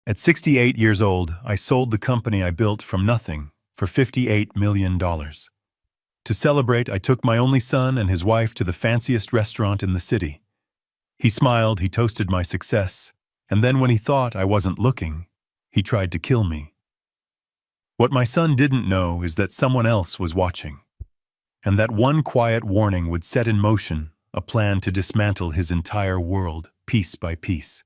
At 68 years old, I sold the company I built from nothing for $58 million. To celebrate, I took my only son and his wife to the fanciest restaurant in the city. He smiled, he toasted my success, and then when he thought I wasn't looking, he tried to kill me. What my son didn't know is that someone else was watching, and that one quiet warning would set in motion a plan to dismantle his entire world, piece by piece.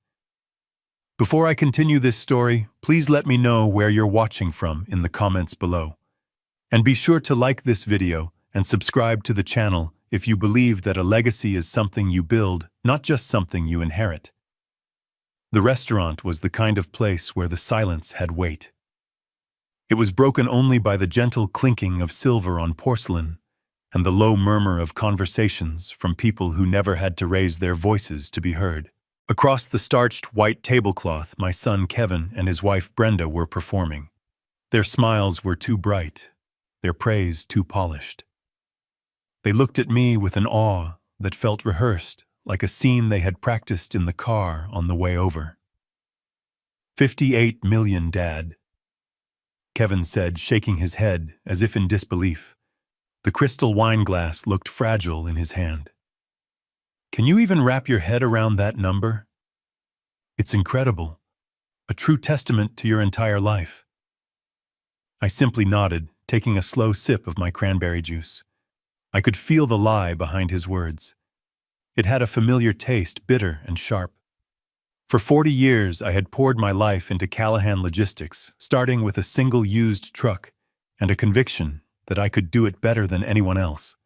Before I continue this story, please let me know where you're watching from in the comments below. And be sure to like this video and subscribe to the channel if you believe that a legacy is something you build, not just something you inherit. The restaurant was the kind of place where the silence had weight. It was broken only by the gentle clinking of silver on porcelain and the low murmur of conversations from people who never had to raise their voices to be heard. Across the starched white tablecloth, my son Kevin and his wife Brenda were performing. Their smiles were too bright, their praise too polished. They looked at me with an awe that felt rehearsed, like a scene they had practiced in the car on the way over. "$58 million, Dad," Kevin said, shaking his head as if in disbelief. The crystal wine glass looked fragile in his hand. "Can you even wrap your head around that number? It's incredible, a true testament to your entire life." I simply nodded, taking a slow sip of my cranberry juice. I could feel the lie behind his words. It had a familiar taste, bitter and sharp. For 40 years, I had poured my life into Callahan Logistics, starting with a single used truck and a conviction that I could do it better than anyone else.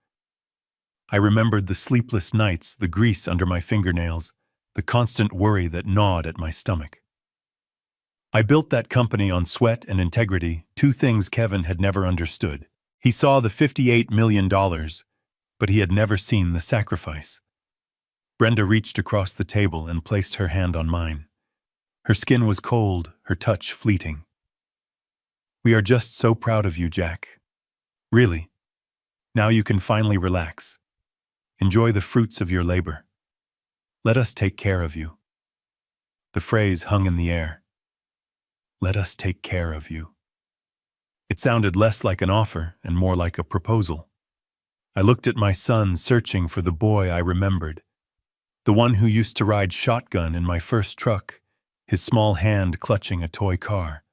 I remembered the sleepless nights, the grease under my fingernails, the constant worry that gnawed at my stomach. I built that company on sweat and integrity, two things Kevin had never understood. He saw the $58 million, but he had never seen the sacrifice. Brenda reached across the table and placed her hand on mine. Her skin was cold, her touch fleeting. "We are just so proud of you, Jack. Really. Now you can finally relax. Enjoy the fruits of your labor. Let us take care of you." The phrase hung in the air. Let us take care of you. It sounded less like an offer and more like a proposal. I looked at my son, searching for the boy I remembered, the one who used to ride shotgun in my first truck, his small hand clutching a toy car.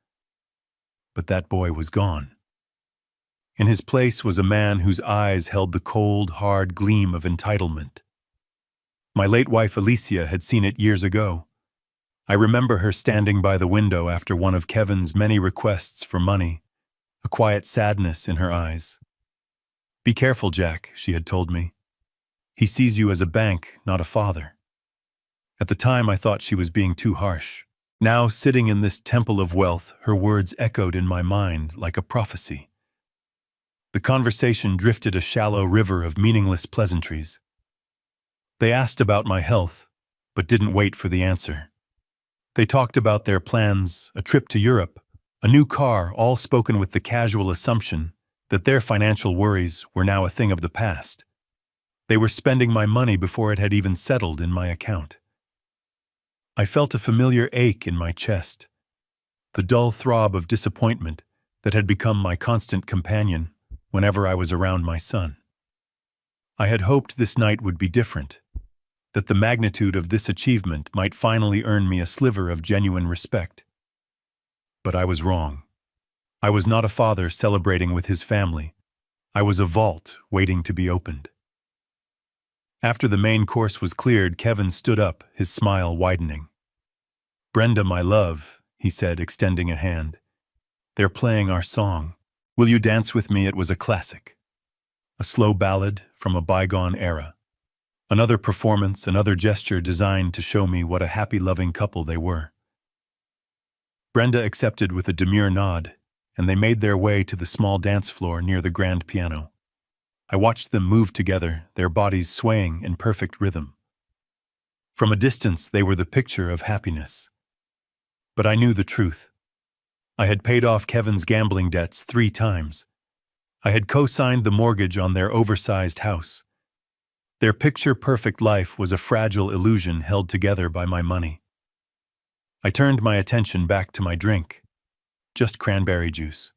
But that boy was gone. In his place was a man whose eyes held the cold, hard gleam of entitlement. My late wife Alicia had seen it years ago. I remember her standing by the window after one of Kevin's many requests for money, a quiet sadness in her eyes. "Be careful, Jack," she had told me. "He sees you as a bank, not a father." At the time, I thought she was being too harsh. Now, sitting in this temple of wealth, her words echoed in my mind like a prophecy. The conversation drifted a shallow river of meaningless pleasantries. They asked about my health, but didn't wait for the answer. They talked about their plans, a trip to Europe, a new car, all spoken with the casual assumption that their financial worries were now a thing of the past. They were spending my money before it had even settled in my account. I felt a familiar ache in my chest, the dull throb of disappointment that had become my constant companion whenever I was around my son. I had hoped this night would be different, that the magnitude of this achievement might finally earn me a sliver of genuine respect. But I was wrong. I was not a father celebrating with his family. I was a vault waiting to be opened. After the main course was cleared, Kevin stood up, his smile widening. "Brenda, my love," he said, extending a hand. "They're playing our song. Will you dance with me?" It was a classic. A slow ballad from a bygone era. Another performance, another gesture designed to show me what a happy, loving couple they were. Brenda accepted with a demure nod, and they made their way to the small dance floor near the grand piano. I watched them move together, their bodies swaying in perfect rhythm. From a distance, they were the picture of happiness. But I knew the truth. I had paid off Kevin's gambling debts 3 times. I had co-signed the mortgage on their oversized house. Their picture-perfect life was a fragile illusion held together by my money. I turned my attention back to my drink. Just cranberry juice.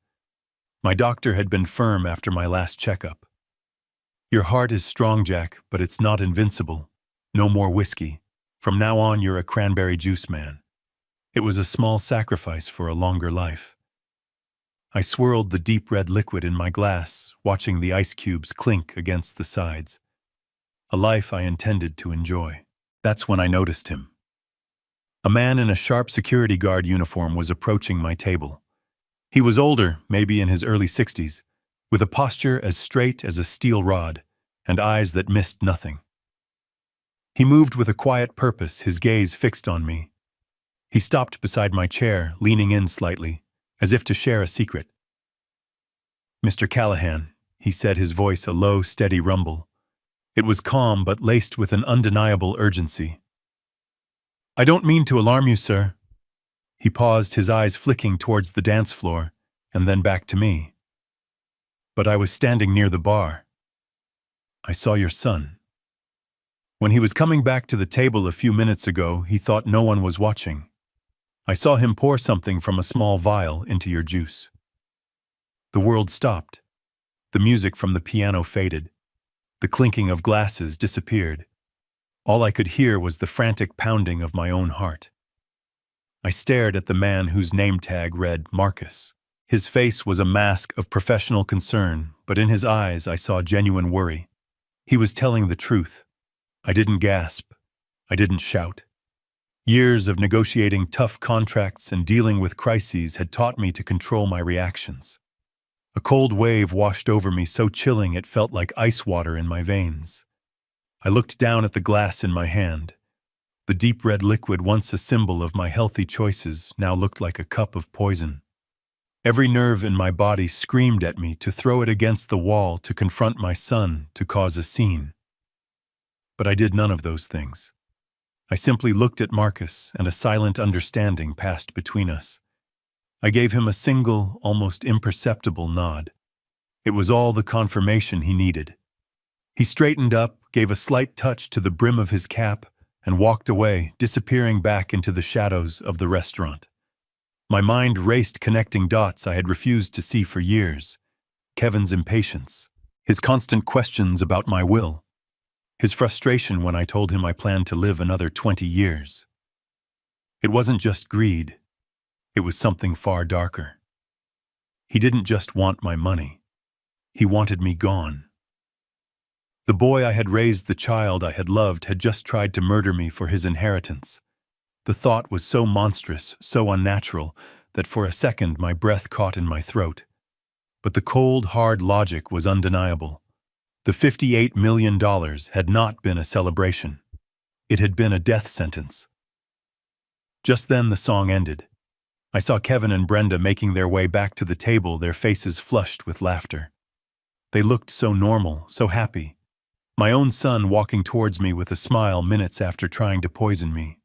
My doctor had been firm after my last checkup. Your heart is strong, Jack, but it's not invincible. No more whiskey. From now on, you're a cranberry juice man. It was a small sacrifice for a longer life. I swirled the deep red liquid in my glass, watching the ice cubes clink against the sides. A life I intended to enjoy. That's when I noticed him. A man in a sharp security guard uniform was approaching my table. He was older, maybe in his early 60s, with a posture as straight as a steel rod and eyes that missed nothing. He moved with a quiet purpose, his gaze fixed on me. He stopped beside my chair, leaning in slightly, as if to share a secret. "Mr. Callahan," he said, his voice a low, steady rumble. It was calm but laced with an undeniable urgency. "I don't mean to alarm you, sir." He paused, his eyes flicking towards the dance floor, and then back to me. "But I was standing near the bar. I saw your son. When he was coming back to the table a few minutes ago, he thought no one was watching. I saw him pour something from a small vial into your juice." The world stopped. The music from the piano faded. The clinking of glasses disappeared. All I could hear was the frantic pounding of my own heart. I stared at the man whose name tag read Marcus. His face was a mask of professional concern, but in his eyes I saw genuine worry. He was telling the truth. I didn't gasp. I didn't shout. Years of negotiating tough contracts and dealing with crises had taught me to control my reactions. A cold wave washed over me, so chilling it felt like ice water in my veins. I looked down at the glass in my hand. The deep red liquid, once a symbol of my healthy choices, now looked like a cup of poison. Every nerve in my body screamed at me to throw it against the wall, to confront my son, to cause a scene. But I did none of those things. I simply looked at Marcus, and a silent understanding passed between us. I gave him a single, almost imperceptible nod. It was all the confirmation he needed. He straightened up, gave a slight touch to the brim of his cap, and walked away, disappearing back into the shadows of the restaurant. My mind raced, connecting dots I had refused to see for years. Kevin's impatience, his constant questions about my will, his frustration when I told him I planned to live another 20 years. It wasn't just greed. It was something far darker. He didn't just want my money. He wanted me gone. The boy I had raised, the child I had loved, had just tried to murder me for his inheritance. The thought was so monstrous, so unnatural, that for a second my breath caught in my throat. But the cold, hard logic was undeniable. The $58 million had not been a celebration. It had been a death sentence. Just then the song ended. I saw Kevin and Brenda making their way back to the table, their faces flushed with laughter. They looked so normal, so happy. My own son walking towards me with a smile minutes after trying to poison me.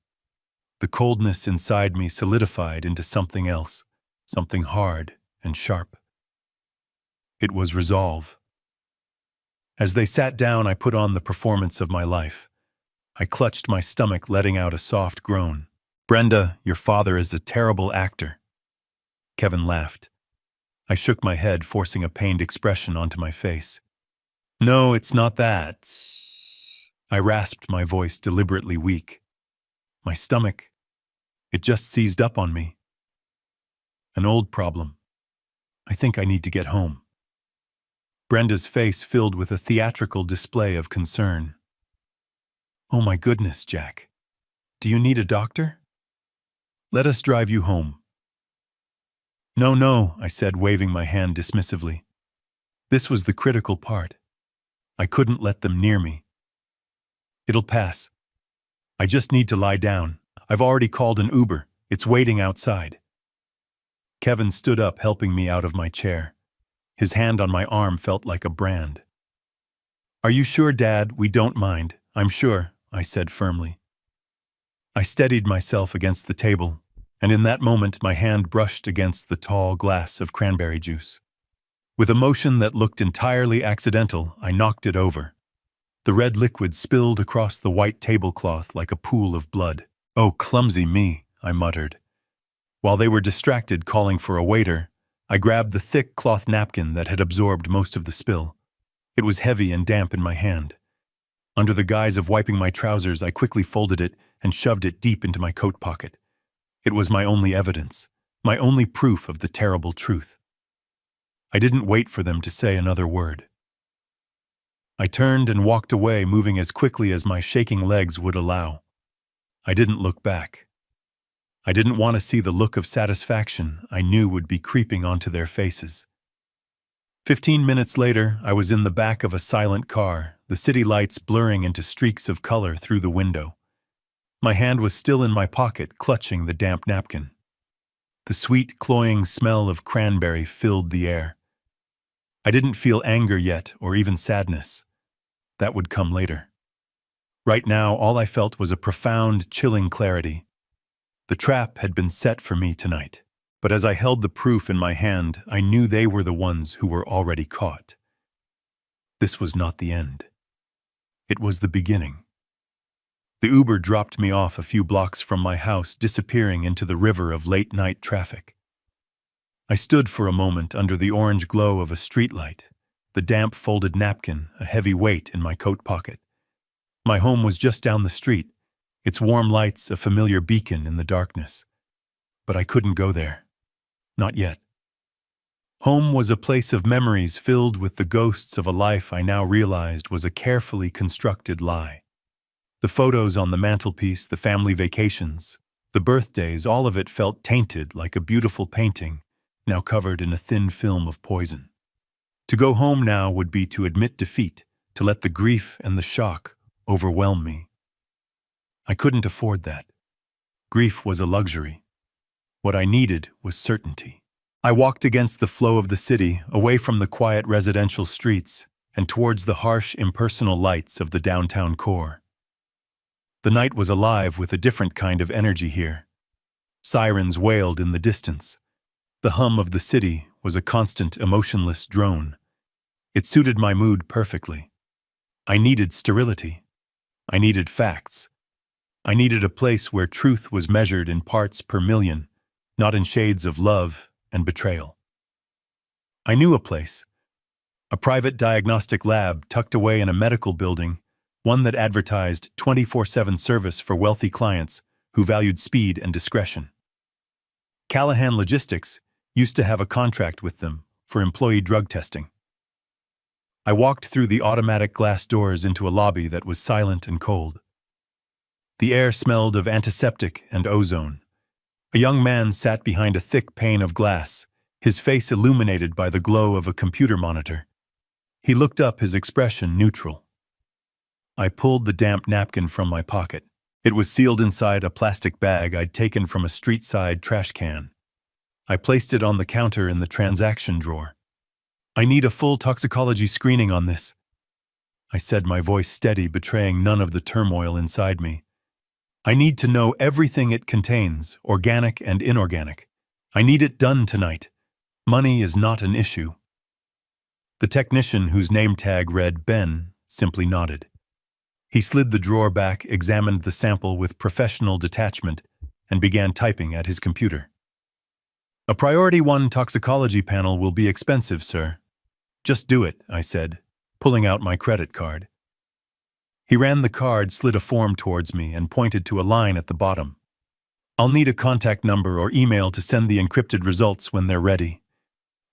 The coldness inside me solidified into something else, something hard and sharp. It was resolve. As they sat down, I put on the performance of my life. I clutched my stomach, letting out a soft groan. "Brenda, your father is a terrible actor." Kevin laughed. I shook my head, forcing a pained expression onto my face. "No, it's not that." I rasped, my voice deliberately weak. My stomach, it just seized up on me. An old problem. I think I need to get home. Brenda's face filled with a theatrical display of concern. "Oh my goodness, Jack. Do you need a doctor? Let us drive you home." "No, no," I said, waving my hand dismissively. This was the critical part. I couldn't let them near me. "It'll pass. I just need to lie down. I've already called an Uber. It's waiting outside." Kevin stood up, helping me out of my chair. His hand on my arm felt like a brand. "Are you sure, Dad? We don't mind. I'm sure," I said firmly. I steadied myself against the table, and in that moment my hand brushed against the tall glass of cranberry juice. With a motion that looked entirely accidental, I knocked it over. The red liquid spilled across the white tablecloth like a pool of blood. Oh, clumsy me! I muttered. While they were distracted calling for a waiter, I grabbed the thick cloth napkin that had absorbed most of the spill. It was heavy and damp in my hand. Under the guise of wiping my trousers, I quickly folded it and shoved it deep into my coat pocket. It was my only evidence, my only proof of the terrible truth. I didn't wait for them to say another word. I turned and walked away, moving as quickly as my shaking legs would allow. I didn't look back. I didn't want to see the look of satisfaction I knew would be creeping onto their faces. 15 minutes later, I was in the back of a silent car, the city lights blurring into streaks of color through the window. My hand was still in my pocket, clutching the damp napkin. The sweet, cloying smell of cranberry filled the air. I didn't feel anger yet, or even sadness. That would come later. Right now, all I felt was a profound, chilling clarity. The trap had been set for me tonight. But as I held the proof in my hand, I knew they were the ones who were already caught. This was not the end. It was the beginning. The Uber dropped me off a few blocks from my house, disappearing into the river of late-night traffic. I stood for a moment under the orange glow of a streetlight, the damp folded napkin a heavy weight in my coat pocket. My home was just down the street, its warm lights a familiar beacon in the darkness. But I couldn't go there. Not yet. Home was a place of memories filled with the ghosts of a life I now realized was a carefully constructed lie. The photos on the mantelpiece, the family vacations, the birthdays, all of it felt tainted like a beautiful painting, now covered in a thin film of poison. To go home now would be to admit defeat, to let the grief and the shock overwhelm me. I couldn't afford that. Grief was a luxury. What I needed was certainty. I walked against the flow of the city, away from the quiet residential streets, and towards the harsh, impersonal lights of the downtown core. The night was alive with a different kind of energy here. Sirens wailed in the distance. The hum of the city was a constant, emotionless drone. It suited my mood perfectly. I needed sterility. I needed facts. I needed a place where truth was measured in parts per million, not in shades of love and betrayal. I knew a place, a private diagnostic lab tucked away in a medical building, one that advertised 24/7 service for wealthy clients who valued speed and discretion. Callahan Logistics used to have a contract with them for employee drug testing. I walked through the automatic glass doors into a lobby that was silent and cold. The air smelled of antiseptic and ozone. A young man sat behind a thick pane of glass, his face illuminated by the glow of a computer monitor. He looked up, his expression neutral. I pulled the damp napkin from my pocket. It was sealed inside a plastic bag I'd taken from a street-side trash can. I placed it on the counter in the transaction drawer. "I need a full toxicology screening on this," I said, my voice steady, betraying none of the turmoil inside me. "I need to know everything it contains, organic and inorganic. I need it done tonight. Money is not an issue." The technician, whose name tag read Ben, simply nodded. He slid the drawer back, examined the sample with professional detachment, and began typing at his computer. "A Priority 1 toxicology panel will be expensive, sir." "Just do it," I said, pulling out my credit card. He ran the card, slid a form towards me, and pointed to a line at the bottom. "I'll need a contact number or email to send the encrypted results when they're ready.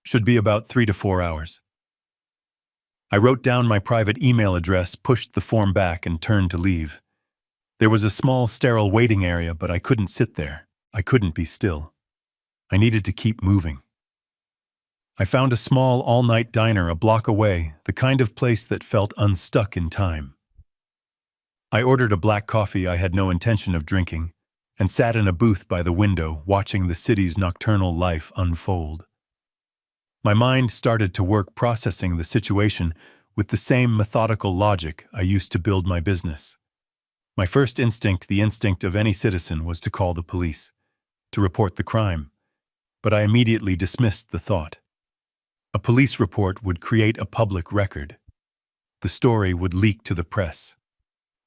Should be about 3 to 4 hours." I wrote down my private email address, pushed the form back, and turned to leave. There was a small, sterile waiting area, but I couldn't sit there. I couldn't be still. I needed to keep moving. I found a small, all-night diner a block away, the kind of place that felt unstuck in time. I ordered a black coffee I had no intention of drinking, and sat in a booth by the window, watching the city's nocturnal life unfold. My mind started to work, processing the situation with the same methodical logic I used to build my business. My first instinct, the instinct of any citizen, was to call the police, to report the crime, but I immediately dismissed the thought. A police report would create a public record. The story would leak to the press.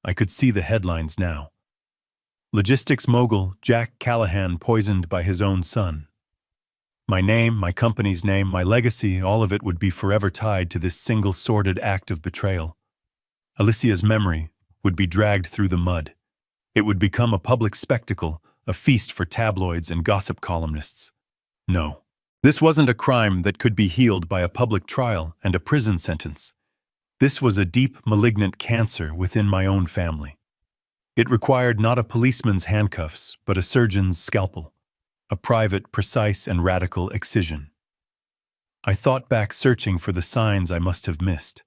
I could see the headlines now. Logistics mogul Jack Callahan poisoned by his own son. My name, my company's name, my legacy, all of it would be forever tied to this single sordid act of betrayal. Alicia's memory would be dragged through the mud. It would become a public spectacle, a feast for tabloids and gossip columnists. No. This wasn't a crime that could be healed by a public trial and a prison sentence. This was a deep, malignant cancer within my own family. It required not a policeman's handcuffs, but a surgeon's scalpel. A private, precise, and radical excision. I thought back searching for the signs I must have missed.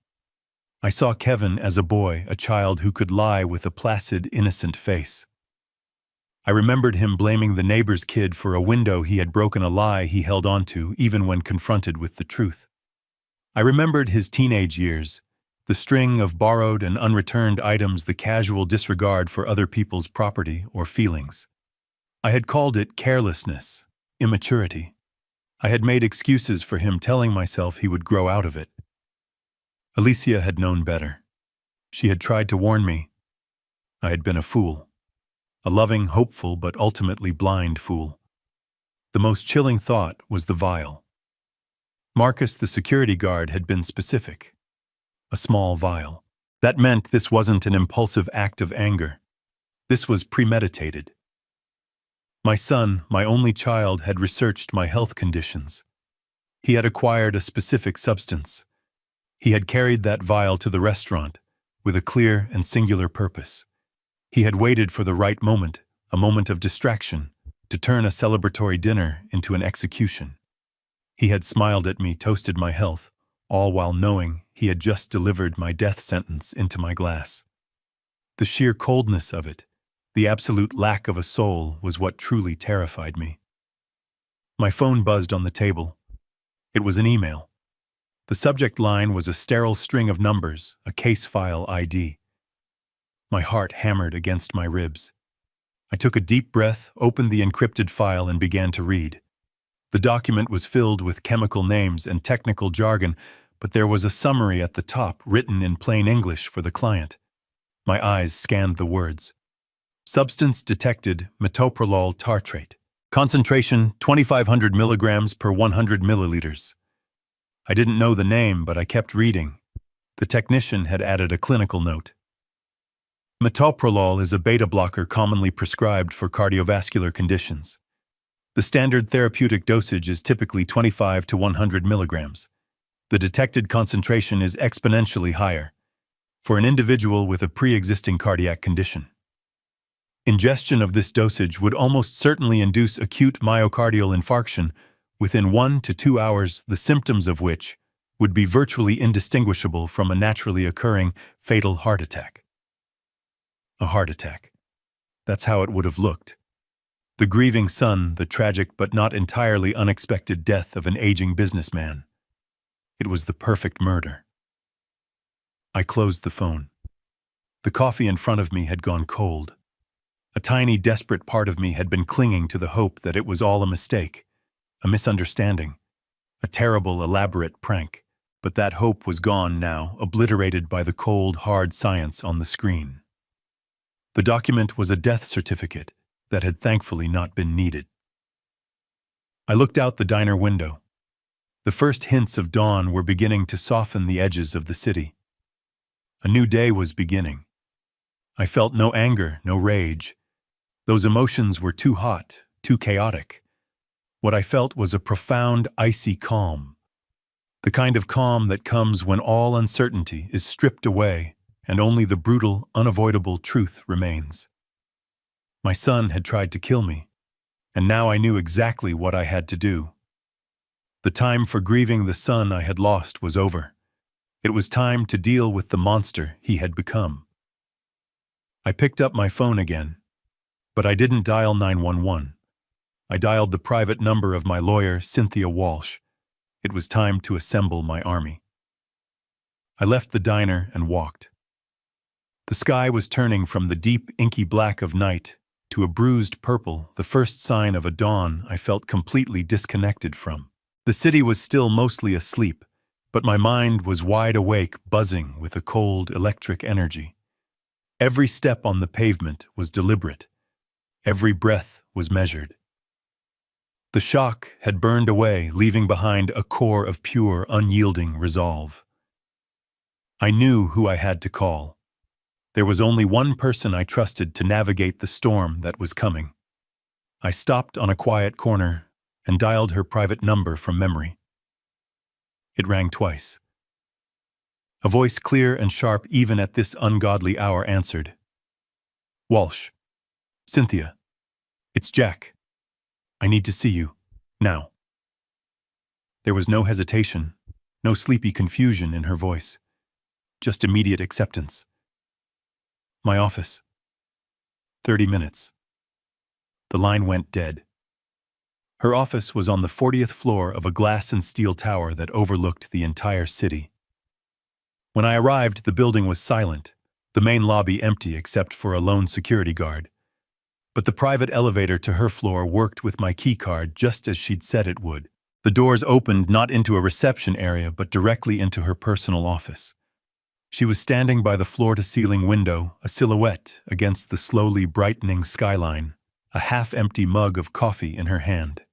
I saw Kevin as a boy, a child who could lie with a placid, innocent face. I remembered him blaming the neighbor's kid for a window he had broken, a lie he held onto even when confronted with the truth. I remembered his teenage years, the string of borrowed and unreturned items, the casual disregard for other people's property or feelings. I had called it carelessness, immaturity. I had made excuses for him, telling myself he would grow out of it. Alicia had known better. She had tried to warn me. I had been a fool. A loving, hopeful, but ultimately blind fool. The most chilling thought was the vial. Marcus, the security guard, had been specific. A small vial. That meant this wasn't an impulsive act of anger. This was premeditated. My son, my only child, had researched my health conditions. He had acquired a specific substance. He had carried that vial to the restaurant with a clear and singular purpose. He had waited for the right moment, a moment of distraction, to turn a celebratory dinner into an execution. He had smiled at me, toasted my health, all while knowing he had just delivered my death sentence into my glass. The sheer coldness of it, the absolute lack of a soul, was what truly terrified me. My phone buzzed on the table. It was an email. The subject line was a sterile string of numbers, a case file ID. My heart hammered against my ribs. I took a deep breath, opened the encrypted file, and began to read. The document was filled with chemical names and technical jargon, but there was a summary at the top written in plain English for the client. My eyes scanned the words. Substance detected, metoprolol tartrate. Concentration, 2,500 milligrams per 100 milliliters. I didn't know the name, but I kept reading. The technician had added a clinical note. Metoprolol is a beta blocker commonly prescribed for cardiovascular conditions. The standard therapeutic dosage is typically 25 to 100 milligrams. The detected concentration is exponentially higher for an individual with a pre-existing cardiac condition. Ingestion of this dosage would almost certainly induce acute myocardial infarction within 1 to 2 hours, the symptoms of which would be virtually indistinguishable from a naturally occurring fatal heart attack. A heart attack. That's how it would have looked. The grieving son, the tragic but not entirely unexpected death of an aging businessman. It was the perfect murder. I closed the phone. The coffee in front of me had gone cold. A tiny, desperate part of me had been clinging to the hope that it was all a mistake, a misunderstanding, a terrible, elaborate prank. But that hope was gone now, obliterated by the cold, hard science on the screen. The document was a death certificate that had thankfully not been needed. I looked out the diner window. The first hints of dawn were beginning to soften the edges of the city. A new day was beginning. I felt no anger, no rage. Those emotions were too hot, too chaotic. What I felt was a profound, icy calm. The kind of calm that comes when all uncertainty is stripped away and only the brutal, unavoidable truth remains. My son had tried to kill me, and now I knew exactly what I had to do. The time for grieving the son I had lost was over. It was time to deal with the monster he had become. I picked up my phone again, but I didn't dial 911. I dialed the private number of my lawyer, Cynthia Walsh. It was time to assemble my army. I left the diner and walked. The sky was turning from the deep, inky black of night to a bruised purple, the first sign of a dawn I felt completely disconnected from. The city was still mostly asleep, but my mind was wide awake, buzzing with a cold, electric energy. Every step on the pavement was deliberate. Every breath was measured. The shock had burned away, leaving behind a core of pure, unyielding resolve. I knew who I had to call. There was only one person I trusted to navigate the storm that was coming. I stopped on a quiet corner and dialed her private number from memory. It rang twice. A voice clear and sharp even at this ungodly hour answered. "Walsh. Cynthia. It's Jack. I need to see you. Now." There was no hesitation, no sleepy confusion in her voice. Just immediate acceptance. "My office." 30 minutes. The line went dead. Her office was on the 40th floor of a glass and steel tower that overlooked the entire city. When I arrived, the building was silent, the main lobby empty except for a lone security guard. But the private elevator to her floor worked with my keycard just as she'd said it would. The doors opened not into a reception area but directly into her personal office. She was standing by the floor-to-ceiling window, a silhouette against the slowly brightening skyline, a half-empty mug of coffee in her hand.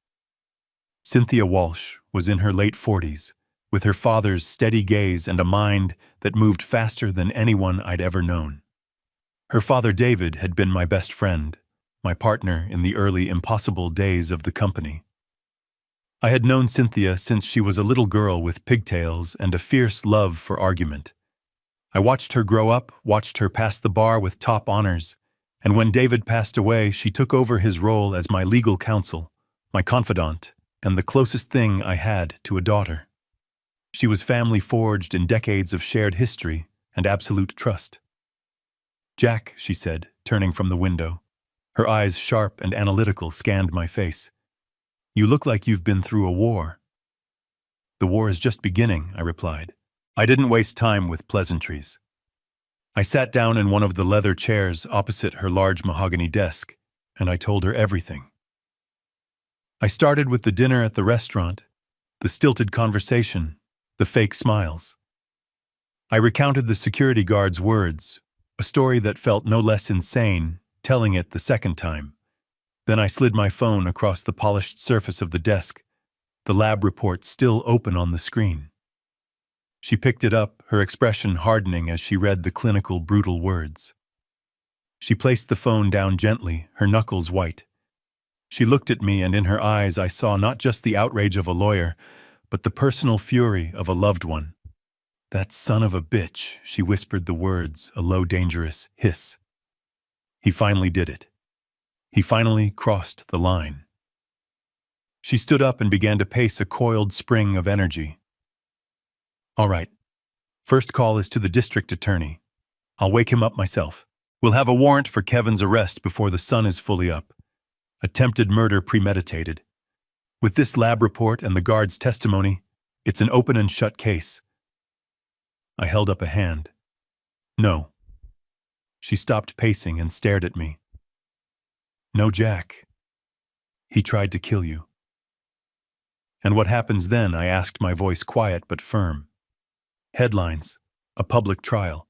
Cynthia Walsh was in her late 40s, with her father's steady gaze and a mind that moved faster than anyone I'd ever known. Her father David had been my best friend, my partner in the early impossible days of the company. I had known Cynthia since she was a little girl with pigtails and a fierce love for argument. I watched her grow up, watched her pass the bar with top honors, and when David passed away, she took over his role as my legal counsel, my confidant, and the closest thing I had to a daughter. She was family forged in decades of shared history and absolute trust. "Jack," she said, turning from the window. Her eyes, sharp and analytical, scanned my face. "You look like you've been through a war." "The war is just beginning," I replied. I didn't waste time with pleasantries. I sat down in one of the leather chairs opposite her large mahogany desk, and I told her everything. I started with the dinner at the restaurant, the stilted conversation, the fake smiles. I recounted the security guard's words, a story that felt no less insane, telling it the second time. Then I slid my phone across the polished surface of the desk, the lab report still open on the screen. She picked it up, her expression hardening as she read the clinical, brutal words. She placed the phone down gently, her knuckles white. She looked at me, and in her eyes I saw not just the outrage of a lawyer, but the personal fury of a loved one. "That son of a bitch," she whispered the words, a low, dangerous hiss. He finally did it. He finally crossed the line. She stood up and began to pace a coiled spring of energy. "All right. First call is to the district attorney. I'll wake him up myself. We'll have a warrant for Kevin's arrest before the sun is fully up. Attempted murder premeditated. With this lab report and the guard's testimony, it's an open and shut case." I held up a hand. "No." She stopped pacing and stared at me. "No, Jack. He tried to kill you." "And what happens then?" I asked, my voice quiet but firm. Headlines. A public trial.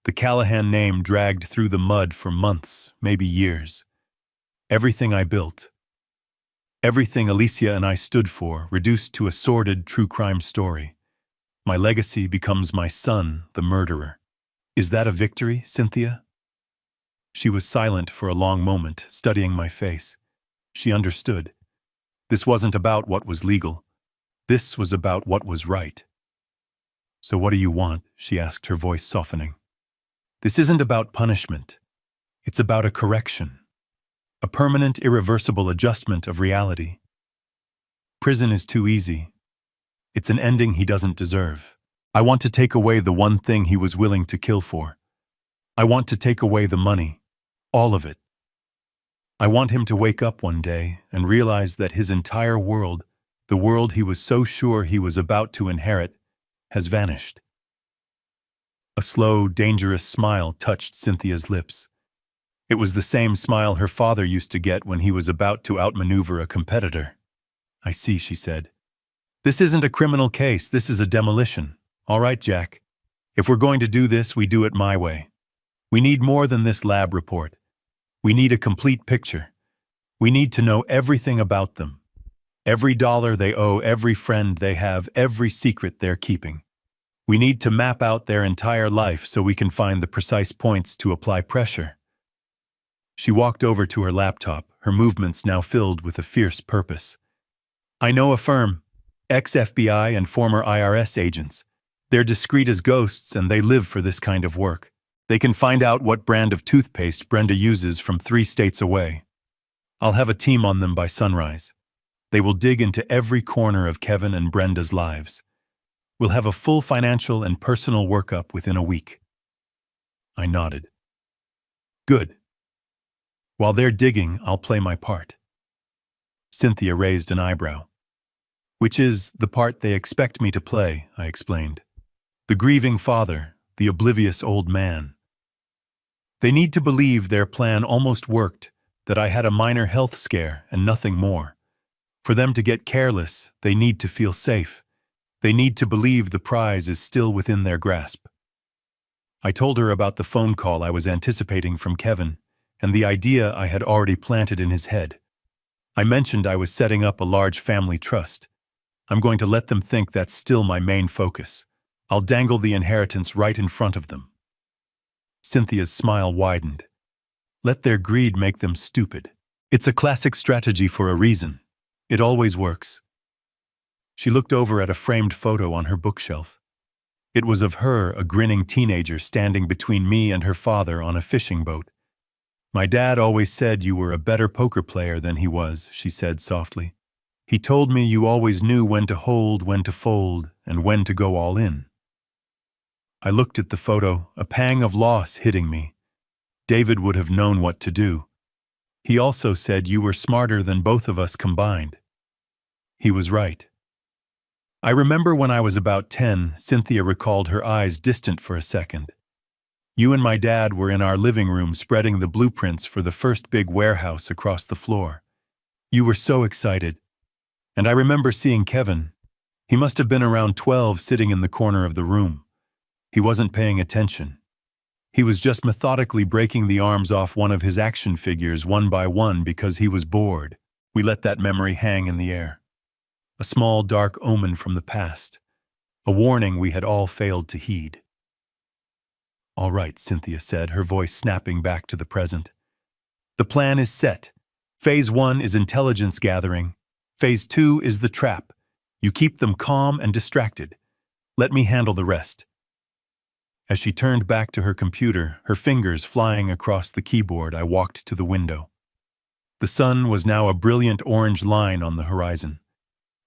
The Callahan name dragged through the mud for months, maybe years. Everything I built, everything Alicia and I stood for, reduced to a sordid true crime story. My legacy becomes my son, the murderer. Is that a victory, Cynthia? She was silent for a long moment, studying my face. She understood. This wasn't about what was legal. This was about what was right. "So what do you want?" she asked, her voice softening. "This isn't about punishment. It's about a correction. A permanent, irreversible adjustment of reality. Prison is too easy. It's an ending he doesn't deserve. I want to take away the one thing he was willing to kill for. I want to take away the money. All of it. I want him to wake up one day and realize that his entire world, the world he was so sure he was about to inherit, has vanished." A slow, dangerous smile touched Cynthia's lips. It was the same smile her father used to get when he was about to outmaneuver a competitor. "I see," she said. "This isn't a criminal case, this is a demolition. All right, Jack. If we're going to do this, we do it my way. We need more than this lab report. We need a complete picture. We need to know everything about them. Every dollar they owe, every friend they have, every secret they're keeping. We need to map out their entire life so we can find the precise points to apply pressure. She walked over to her laptop, her movements now filled with a fierce purpose. I know a firm, ex-FBI and former IRS agents. They're discreet as ghosts and they live for this kind of work. They can find out what brand of toothpaste Brenda uses from 3 states away. I'll have a team on them by sunrise. They will dig into every corner of Kevin and Brenda's lives. We'll have a full financial and personal workup within a week. I nodded. Good. While they're digging, I'll play my part. Cynthia raised an eyebrow. Which is the part they expect me to play, I explained. The grieving father, the oblivious old man. They need to believe their plan almost worked, that I had a minor health scare and nothing more. For them to get careless, they need to feel safe. They need to believe the prize is still within their grasp. I told her about the phone call I was anticipating from Kevin and the idea I had already planted in his head. I mentioned I was setting up a large family trust. I'm going to let them think that's still my main focus. I'll dangle the inheritance right in front of them. Cynthia's smile widened. Let their greed make them stupid. It's a classic strategy for a reason. It always works. She looked over at a framed photo on her bookshelf. It was of her, a grinning teenager, standing between me and her father on a fishing boat. My dad always said you were a better poker player than he was, she said softly. He told me you always knew when to hold, when to fold, and when to go all in. I looked at the photo, a pang of loss hitting me. David would have known what to do. He also said you were smarter than both of us combined. He was right. I remember when I was about 10, Cynthia recalled, her eyes distant for a second. You and my dad were in our living room spreading the blueprints for the first big warehouse across the floor. You were so excited. And I remember seeing Kevin. He must have been around 12, sitting in the corner of the room. He wasn't paying attention. He was just methodically breaking the arms off one of his action figures one by one because he was bored. We let that memory hang in the air. A small dark omen from the past. A warning we had all failed to heed. All right, Cynthia said, her voice snapping back to the present. The plan is set. Phase 1 is intelligence gathering. Phase 2 is the trap. You keep them calm and distracted. Let me handle the rest. As she turned back to her computer, her fingers flying across the keyboard, I walked to the window. The sun was now a brilliant orange line on the horizon.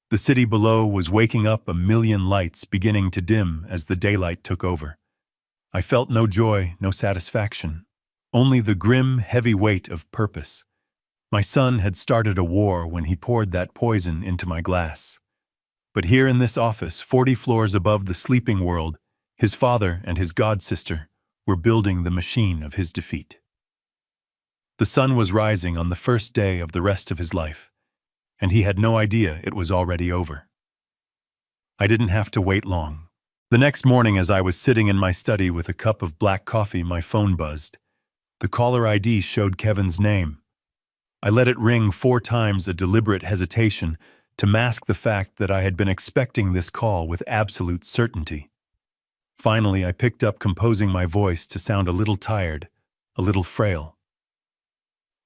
The city below was waking up, a million lights beginning to dim as the daylight took over. I felt no joy, no satisfaction, only the grim, heavy weight of purpose. My son had started a war when he poured that poison into my glass. But here in this office, 40 floors above the sleeping world, his father and his god-sister were building the machine of his defeat. The sun was rising on the first day of the rest of his life, and he had no idea it was already over. I didn't have to wait long. The next morning, as I was sitting in my study with a cup of black coffee, my phone buzzed. The caller ID showed Kevin's name. I let it ring 4 times, a deliberate hesitation to mask the fact that I had been expecting this call with absolute certainty. Finally, I picked up, composing my voice to sound a little tired, a little frail.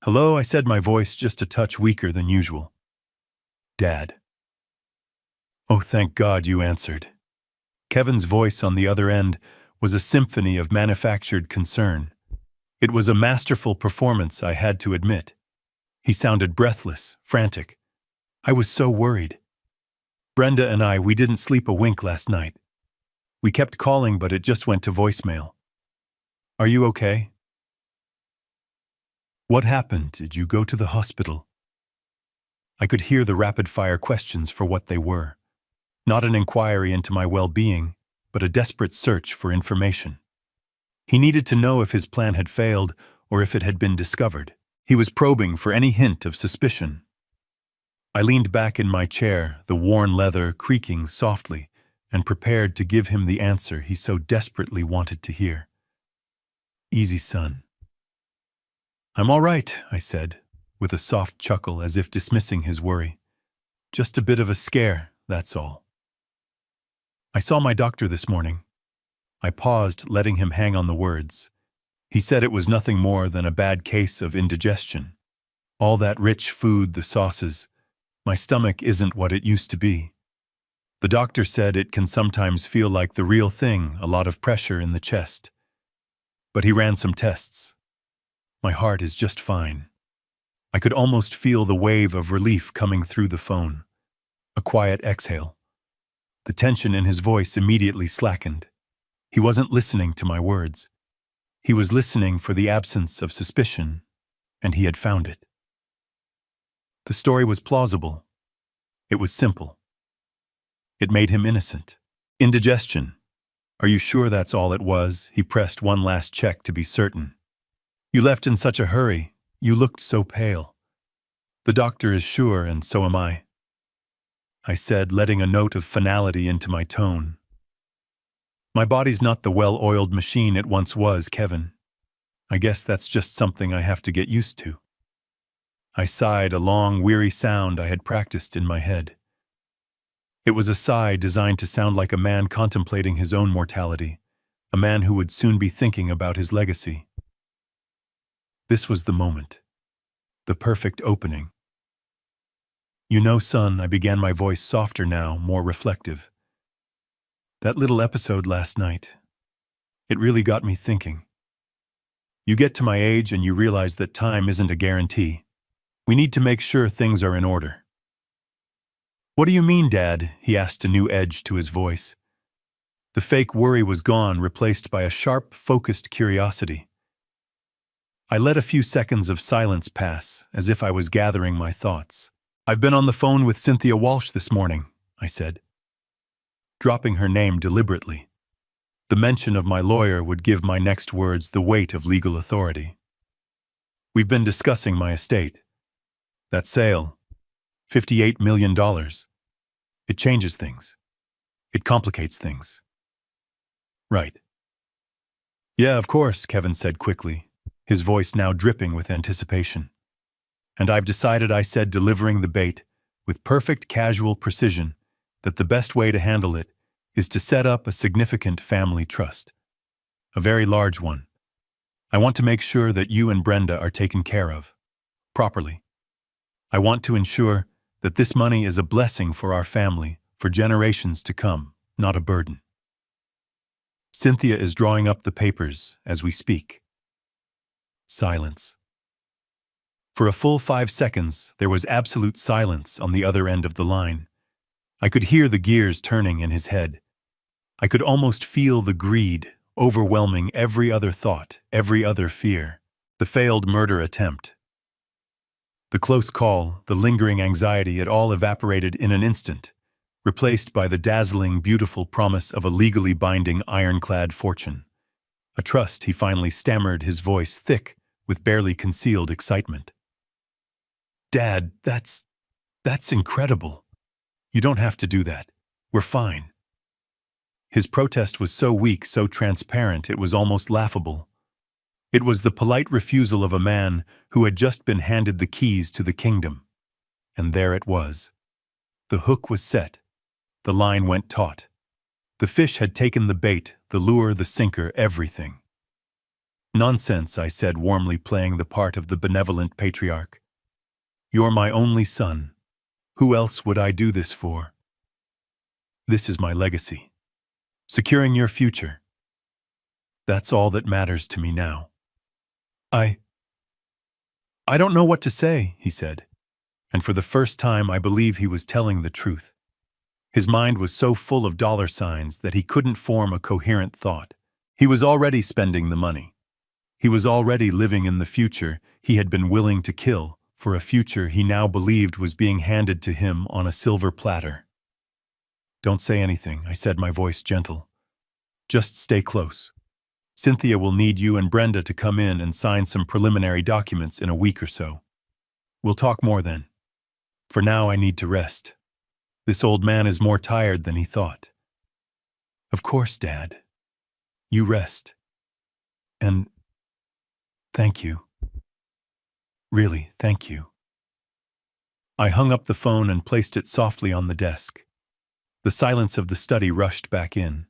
Hello, I said, my voice just a touch weaker than usual. Dad. Oh, thank God you answered. Kevin's voice on the other end was a symphony of manufactured concern. It was a masterful performance, I had to admit. He sounded breathless, frantic. I was so worried. Brenda and we didn't sleep a wink last night. We kept calling, but it just went to voicemail. Are you okay? What happened? Did you go to the hospital? I could hear the rapid-fire questions for what they were. Not an inquiry into my well-being, but a desperate search for information. He needed to know if his plan had failed or if it had been discovered. He was probing for any hint of suspicion. I leaned back in my chair, the worn leather creaking softly, and prepared to give him the answer he so desperately wanted to hear. Easy, son. I'm all right, I said, with a soft chuckle as if dismissing his worry. Just a bit of a scare, that's all. I saw my doctor this morning. I paused, letting him hang on the words. He said it was nothing more than a bad case of indigestion. All that rich food, the sauces. My stomach isn't what it used to be. The doctor said it can sometimes feel like the real thing, a lot of pressure in the chest. But he ran some tests. My heart is just fine. I could almost feel the wave of relief coming through the phone. A quiet exhale. The tension in his voice immediately slackened. He wasn't listening to my words. He was listening for the absence of suspicion, and he had found it. The story was plausible. It was simple. It made him innocent. Indigestion. Are you sure that's all it was? He pressed one last check to be certain. You left in such a hurry. You looked so pale. The doctor is sure, and so am I said, letting a note of finality into my tone. My body's not the well-oiled machine it once was, Kevin. I guess that's just something I have to get used to. I sighed, a long, weary sound I had practiced in my head. It was a sigh designed to sound like a man contemplating his own mortality, a man who would soon be thinking about his legacy. This was the moment. The perfect opening. You know, son, I began, my voice softer now, more reflective. That little episode last night, it really got me thinking. You get to my age and you realize that time isn't a guarantee. We need to make sure things are in order. What do you mean, Dad? He asked, a new edge to his voice. The fake worry was gone, replaced by a sharp, focused curiosity. I let a few seconds of silence pass, as if I was gathering my thoughts. I've been on the phone with Cynthia Walsh this morning, I said, dropping her name deliberately. The mention of my lawyer would give my next words the weight of legal authority. We've been discussing my estate. That sale, $58 million. It changes things. It complicates things. Right. Yeah, of course, Kevin said quickly, his voice now dripping with anticipation. And I've decided, I said, delivering the bait with perfect casual precision, that the best way to handle it is to set up a significant family trust. A very large one. I want to make sure that you and Brenda are taken care of. Properly. I want to ensure that this money is a blessing for our family for generations to come, not a burden. Cynthia is drawing up the papers as we speak. Silence. For a full 5 seconds, there was absolute silence on the other end of the line. I could hear the gears turning in his head. I could almost feel the greed overwhelming every other thought, every other fear. The failed murder attempt. The close call, the lingering anxiety, it all evaporated in an instant, replaced by the dazzling, beautiful promise of a legally binding ironclad fortune. A trust, he finally stammered, his voice thick with barely concealed excitement. Dad, that's incredible. You don't have to do that. We're fine. His protest was so weak, so transparent, it was almost laughable. It was the polite refusal of a man who had just been handed the keys to the kingdom. And there it was. The hook was set. The line went taut. The fish had taken the bait, the lure, the sinker, everything. Nonsense, I said, warmly, playing the part of the benevolent patriarch. You're my only son. Who else would I do this for? This is my legacy. Securing your future. That's all that matters to me now. I don't know what to say, he said, and for the first time I believe he was telling the truth. His mind was so full of dollar signs that he couldn't form a coherent thought. He was already spending the money. He was already living in the future he had been willing to kill for a future he now believed was being handed to him on a silver platter. Don't say anything, I said, my voice gentle. Just stay close. Cynthia will need you and Brenda to come in and sign some preliminary documents in a week or so. We'll talk more then. For now, I need to rest. This old man is more tired than he thought. Of course, Dad. You rest. And thank you. Really, thank you. I hung up the phone and placed it softly on the desk. The silence of the study rushed back in.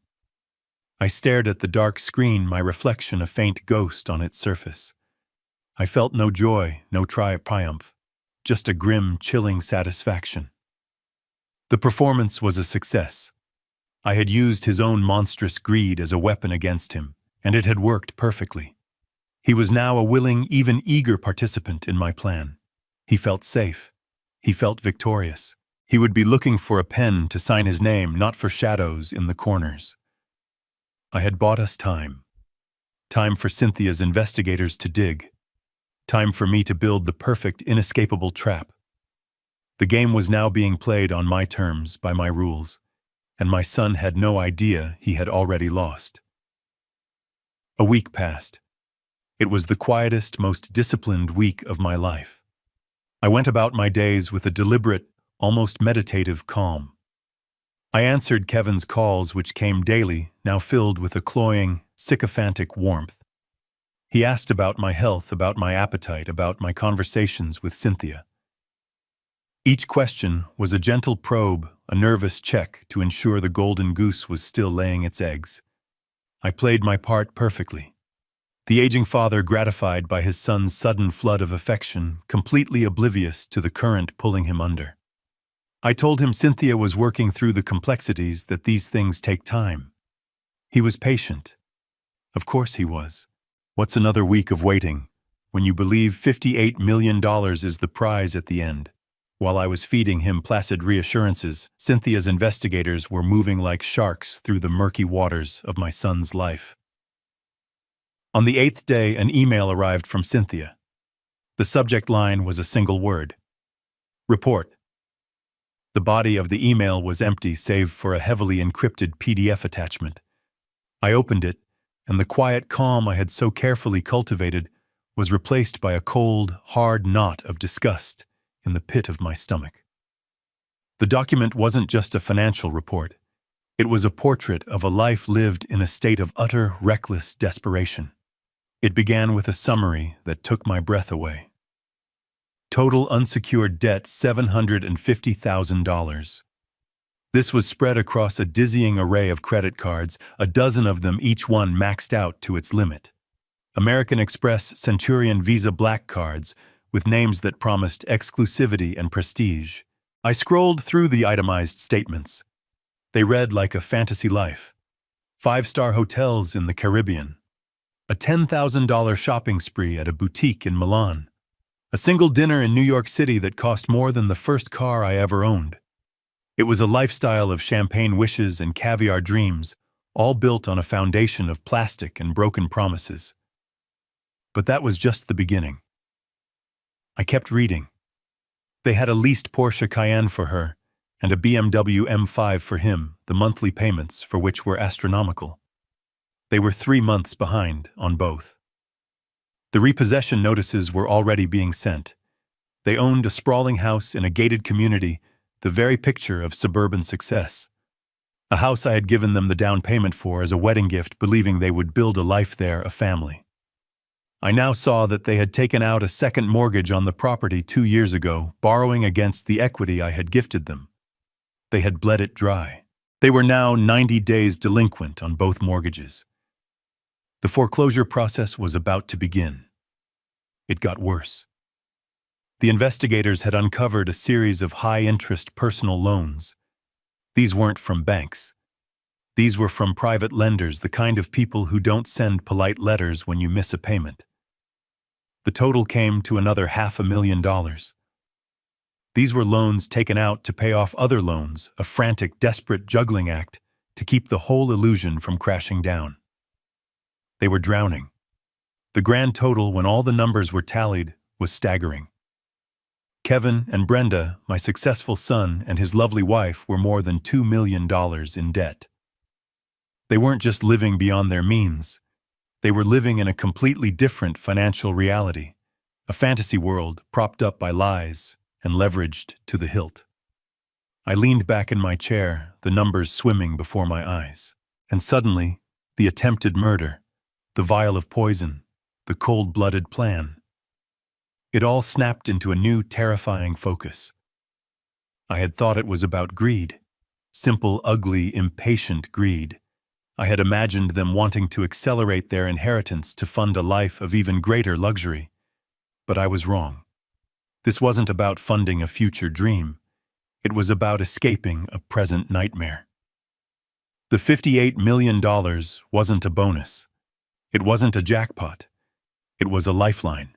I stared at the dark screen, my reflection a faint ghost on its surface. I felt no joy, no triumph, just a grim, chilling satisfaction. The performance was a success. I had used his own monstrous greed as a weapon against him, and it had worked perfectly. He was now a willing, even eager participant in my plan. He felt safe. He felt victorious. He would be looking for a pen to sign his name, not for shadows in the corners. I had bought us time. Time for Cynthia's investigators to dig. Time for me to build the perfect, inescapable trap. The game was now being played on my terms, by my rules, and my son had no idea he had already lost. A week passed. It was the quietest, most disciplined week of my life. I went about my days with a deliberate, almost meditative calm. I answered Kevin's calls, which came daily, now filled with a cloying, sycophantic warmth. He asked about my health, about my appetite, about my conversations with Cynthia. Each question was a gentle probe, a nervous check to ensure the golden goose was still laying its eggs. I played my part perfectly. The aging father, gratified by his son's sudden flood of affection, completely oblivious to the current pulling him under. I told him Cynthia was working through the complexities, that these things take time. He was patient. Of course he was. What's another week of waiting, when you believe $58 million is the prize at the end? While I was feeding him placid reassurances, Cynthia's investigators were moving like sharks through the murky waters of my son's life. On the 8th day, an email arrived from Cynthia. The subject line was a single word: report. The body of the email was empty save for a heavily encrypted PDF attachment. I opened it, and the quiet calm I had so carefully cultivated was replaced by a cold, hard knot of disgust in the pit of my stomach. The document wasn't just a financial report. It was a portrait of a life lived in a state of utter, reckless desperation. It began with a summary that took my breath away. Total unsecured debt $750,000. This was spread across a dizzying array of credit cards, a dozen of them, each one maxed out to its limit. American Express Centurion Visa Black cards with names that promised exclusivity and prestige. I scrolled through the itemized statements. They read like a fantasy life. 5-star hotels in the Caribbean. A $10,000 shopping spree at a boutique in Milan. A single dinner in New York City that cost more than the first car I ever owned. It was a lifestyle of champagne wishes and caviar dreams, all built on a foundation of plastic and broken promises. But that was just the beginning. I kept reading. They had a leased Porsche Cayenne for her, and a BMW M5 for him, the monthly payments for which were astronomical. They were 3 months behind on both. The repossession notices were already being sent. They owned a sprawling house in a gated community, the very picture of suburban success. A house I had given them the down payment for as a wedding gift, believing they would build a life there, a family. I now saw that they had taken out a second mortgage on the property 2 years ago, borrowing against the equity I had gifted them. They had bled it dry. They were now 90 days delinquent on both mortgages. The foreclosure process was about to begin. It got worse. The investigators had uncovered a series of high-interest personal loans. These weren't from banks. These were from private lenders, the kind of people who don't send polite letters when you miss a payment. The total came to another $500,000. These were loans taken out to pay off other loans, a frantic, desperate juggling act to keep the whole illusion from crashing down. They were drowning. The grand total, when all the numbers were tallied, was staggering. Kevin and Brenda, my successful son, and his lovely wife were more than $2 million in debt. They weren't just living beyond their means. They were living in a completely different financial reality, a fantasy world propped up by lies and leveraged to the hilt. I leaned back in my chair, the numbers swimming before my eyes. And suddenly, the attempted murder, the vial of poison, the cold-blooded plan. It all snapped into a new, terrifying focus. I had thought it was about greed. Simple, ugly, impatient greed. I had imagined them wanting to accelerate their inheritance to fund a life of even greater luxury. But I was wrong. This wasn't about funding a future dream. It was about escaping a present nightmare. The $58 million wasn't a bonus. It wasn't a jackpot. It was a lifeline.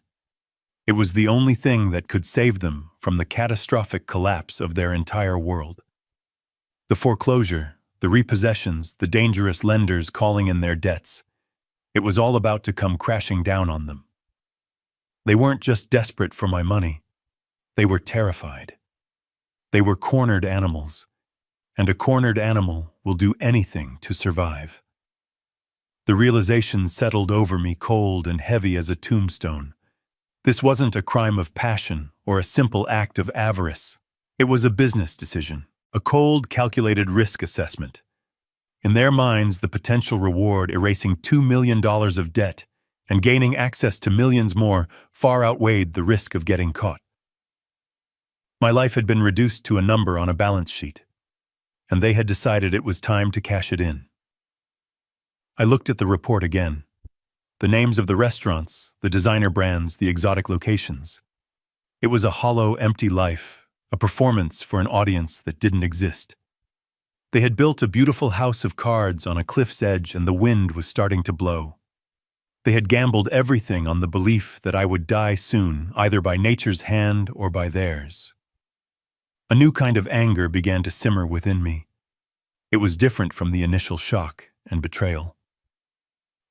It was the only thing that could save them from the catastrophic collapse of their entire world. The foreclosure, the repossessions, the dangerous lenders calling in their debts. It was all about to come crashing down on them. They weren't just desperate for my money. They were terrified. They were cornered animals, and a cornered animal will do anything to survive. The realization settled over me cold and heavy as a tombstone. This wasn't a crime of passion or a simple act of avarice. It was a business decision, a cold, calculated risk assessment. In their minds, the potential reward erasing $2 million of debt and gaining access to millions more far outweighed the risk of getting caught. My life had been reduced to a number on a balance sheet, and they had decided it was time to cash it in. I looked at the report again. The names of the restaurants, the designer brands, the exotic locations. It was a hollow, empty life, a performance for an audience that didn't exist. They had built a beautiful house of cards on a cliff's edge and the wind was starting to blow. They had gambled everything on the belief that I would die soon, either by nature's hand or by theirs. A new kind of anger began to simmer within me. It was different from the initial shock and betrayal.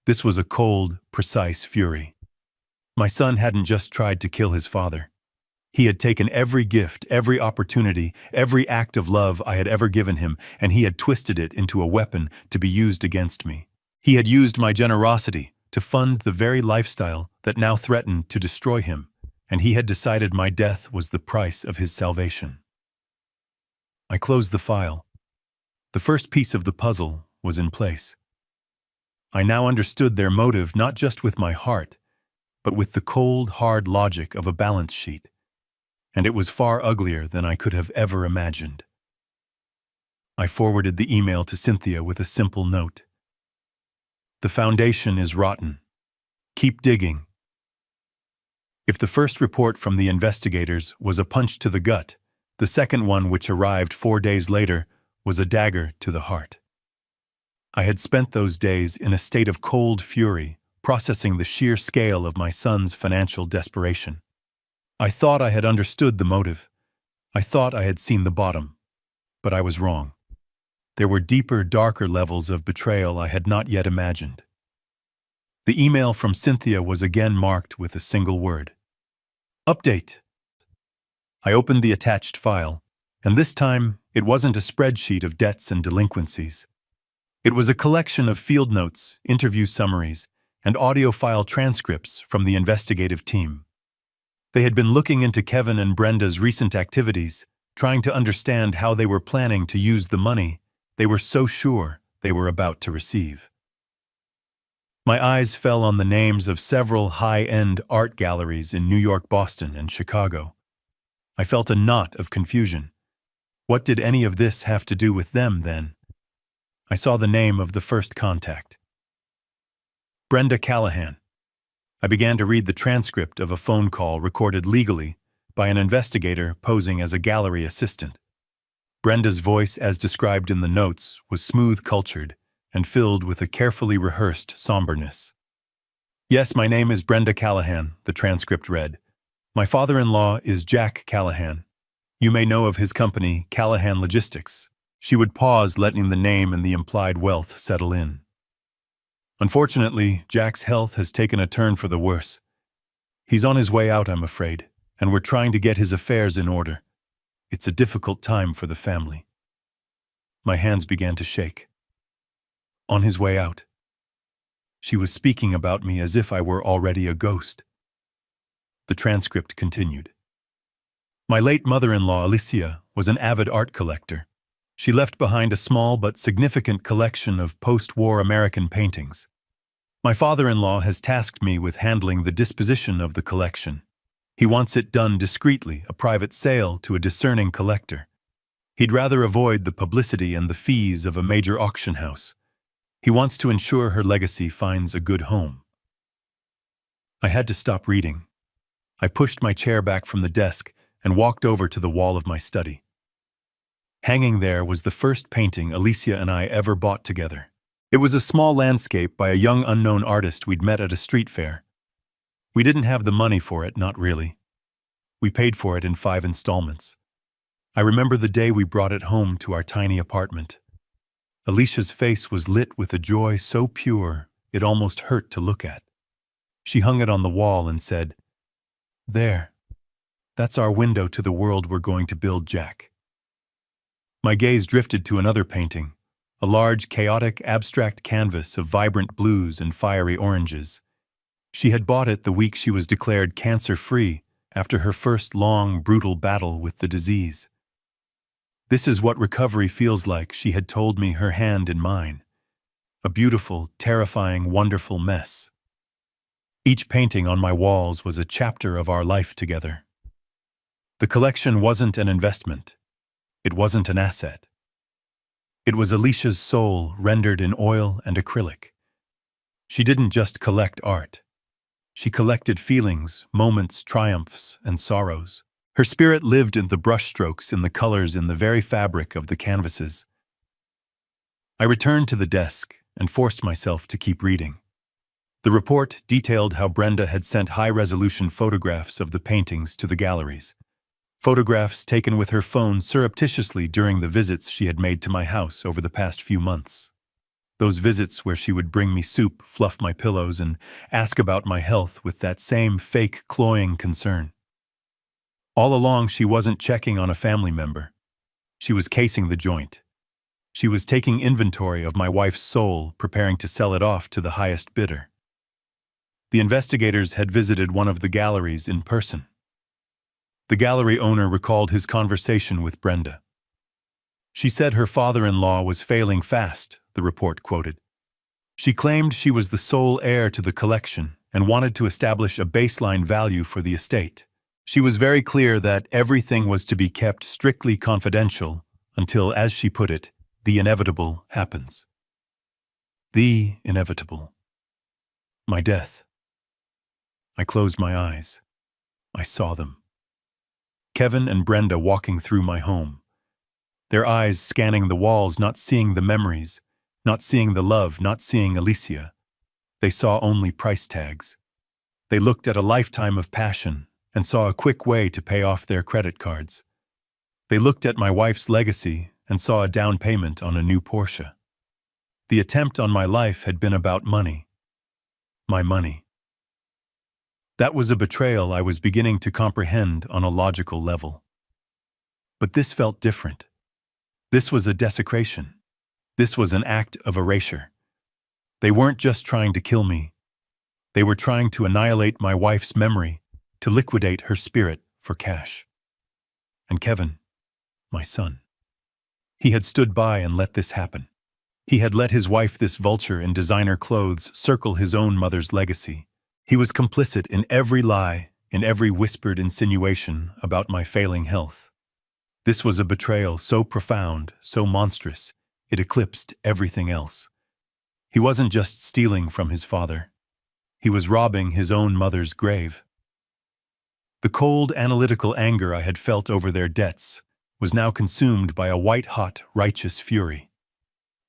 This was a cold, precise fury. My son hadn't just tried to kill his father. He had taken every gift, every opportunity, every act of love I had ever given him, and he had twisted it into a weapon to be used against me. He had used my generosity to fund the very lifestyle that now threatened to destroy him, and he had decided my death was the price of his salvation. I closed the file. The first piece of the puzzle was in place. I now understood their motive not just with my heart, but with the cold, hard logic of a balance sheet. And it was far uglier than I could have ever imagined. I forwarded the email to Cynthia with a simple note. The foundation is rotten. Keep digging. If the first report from the investigators was a punch to the gut, the second one, which arrived 4 days later, was a dagger to the heart. I had spent those days in a state of cold fury, processing the sheer scale of my son's financial desperation. I thought I had understood the motive. I thought I had seen the bottom. But I was wrong. There were deeper, darker levels of betrayal I had not yet imagined. The email from Cynthia was again marked with a single word. Update. I opened the attached file, and this time it wasn't a spreadsheet of debts and delinquencies. It was a collection of field notes, interview summaries, and audio file transcripts from the investigative team. They had been looking into Kevin and Brenda's recent activities, trying to understand how they were planning to use the money they were so sure they were about to receive. My eyes fell on the names of several high-end art galleries in New York, Boston, and Chicago. I felt a knot of confusion. What did any of this have to do with them, then? I saw the name of the first contact. Brenda Callahan. I began to read the transcript of a phone call recorded legally by an investigator posing as a gallery assistant. Brenda's voice, as described in the notes, was smooth-cultured and filled with a carefully rehearsed somberness. Yes, my name is Brenda Callahan, the transcript read. My father-in-law is Jack Callahan. You may know of his company, Callahan Logistics. She would pause, letting the name and the implied wealth settle in. Unfortunately, Jack's health has taken a turn for the worse. He's on his way out, I'm afraid, and we're trying to get his affairs in order. It's a difficult time for the family. My hands began to shake. On his way out. She was speaking about me as if I were already a ghost. The transcript continued. My late mother-in-law, Alicia, was an avid art collector. She left behind a small but significant collection of post-war American paintings. My father-in-law has tasked me with handling the disposition of the collection. He wants it done discreetly, a private sale to a discerning collector. He'd rather avoid the publicity and the fees of a major auction house. He wants to ensure her legacy finds a good home. I had to stop reading. I pushed my chair back from the desk and walked over to the wall of my study. Hanging there was the first painting Alicia and I ever bought together. It was a small landscape by a young unknown artist we'd met at a street fair. We didn't have the money for it, not really. We paid for it in 5 installments. I remember the day we brought it home to our tiny apartment. Alicia's face was lit with a joy so pure it almost hurt to look at. She hung it on the wall and said, "There, that's our window to the world we're going to build, Jack." My gaze drifted to another painting, a large, chaotic, abstract canvas of vibrant blues and fiery oranges. She had bought it the week she was declared cancer-free after her first long, brutal battle with the disease. "This is what recovery feels like," she had told me, her hand in mine. A beautiful, terrifying, wonderful mess. Each painting on my walls was a chapter of our life together. The collection wasn't an investment. It wasn't an asset. It was Alicia's soul rendered in oil and acrylic. She didn't just collect art. She collected feelings, moments, triumphs, and sorrows. Her spirit lived in the brushstrokes, in the colors, in the very fabric of the canvases. I returned to the desk and forced myself to keep reading. The report detailed how Brenda had sent high-resolution photographs of the paintings to the galleries. Photographs taken with her phone surreptitiously during the visits she had made to my house over the past few months. Those visits where she would bring me soup, fluff my pillows, and ask about my health with that same fake, cloying concern. All along, she wasn't checking on a family member. She was casing the joint. She was taking inventory of my wife's soul, preparing to sell it off to the highest bidder. The investigators had visited one of the galleries in person. The gallery owner recalled his conversation with Brenda. "She said her father-in-law was failing fast," the report quoted. "She claimed she was the sole heir to the collection and wanted to establish a baseline value for the estate. She was very clear that everything was to be kept strictly confidential until, as she put it, the inevitable happens." The inevitable. My death. I closed my eyes. I saw them. Kevin and Brenda walking through my home. Their eyes scanning the walls, not seeing the memories, not seeing the love, not seeing Alicia. They saw only price tags. They looked at a lifetime of passion and saw a quick way to pay off their credit cards. They looked at my wife's legacy and saw a down payment on a new Porsche. The attempt on my life had been about money. My money. That was a betrayal I was beginning to comprehend on a logical level. But this felt different. This was a desecration. This was an act of erasure. They weren't just trying to kill me. They were trying to annihilate my wife's memory, to liquidate her spirit for cash. And Kevin, my son, he had stood by and let this happen. He had let his wife, this vulture in designer clothes, circle his own mother's legacy. He was complicit in every lie, in every whispered insinuation about my failing health. This was a betrayal so profound, so monstrous, it eclipsed everything else. He wasn't just stealing from his father. He was robbing his own mother's grave. The cold, analytical anger I had felt over their debts was now consumed by a white-hot, righteous fury.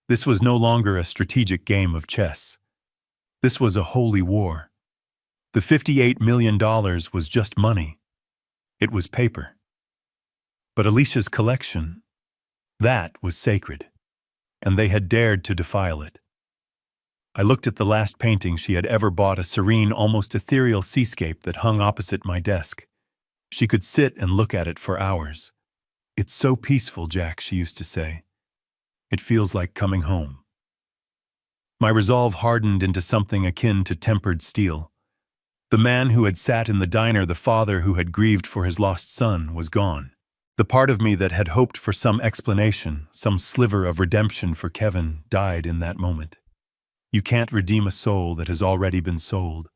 This was no longer a strategic game of chess. This was a holy war. The $58 million was just money. It was paper. But Alicia's collection, that was sacred, and they had dared to defile it. I looked at the last painting she had ever bought, a serene, almost ethereal seascape that hung opposite my desk. She could sit and look at it for hours. "It's so peaceful, Jack," she used to say. "It feels like coming home." My resolve hardened into something akin to tempered steel. The man who had sat in the diner, the father who had grieved for his lost son, was gone. The part of me that had hoped for some explanation, some sliver of redemption for Kevin, died in that moment. You can't redeem a soul that has already been sold.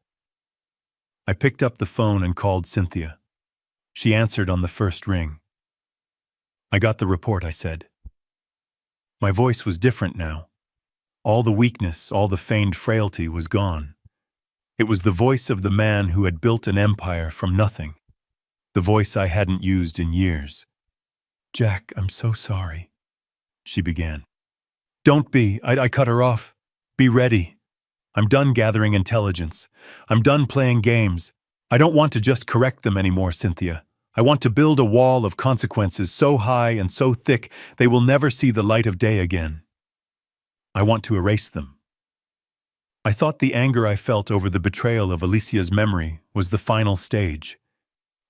I picked up the phone and called Cynthia. She answered on the first ring. "I got the report," I said. My voice was different now. All the weakness, all the feigned frailty was gone. It was the voice of the man who had built an empire from nothing. The voice I hadn't used in years. "Jack, I'm so sorry," she began. "Don't be," I cut her off. "Be ready. I'm done gathering intelligence. I'm done playing games. I don't want to just correct them anymore, Cynthia. I want to build a wall of consequences so high and so thick they will never see the light of day again. I want to erase them." I thought the anger I felt over the betrayal of Alicia's memory was the final stage.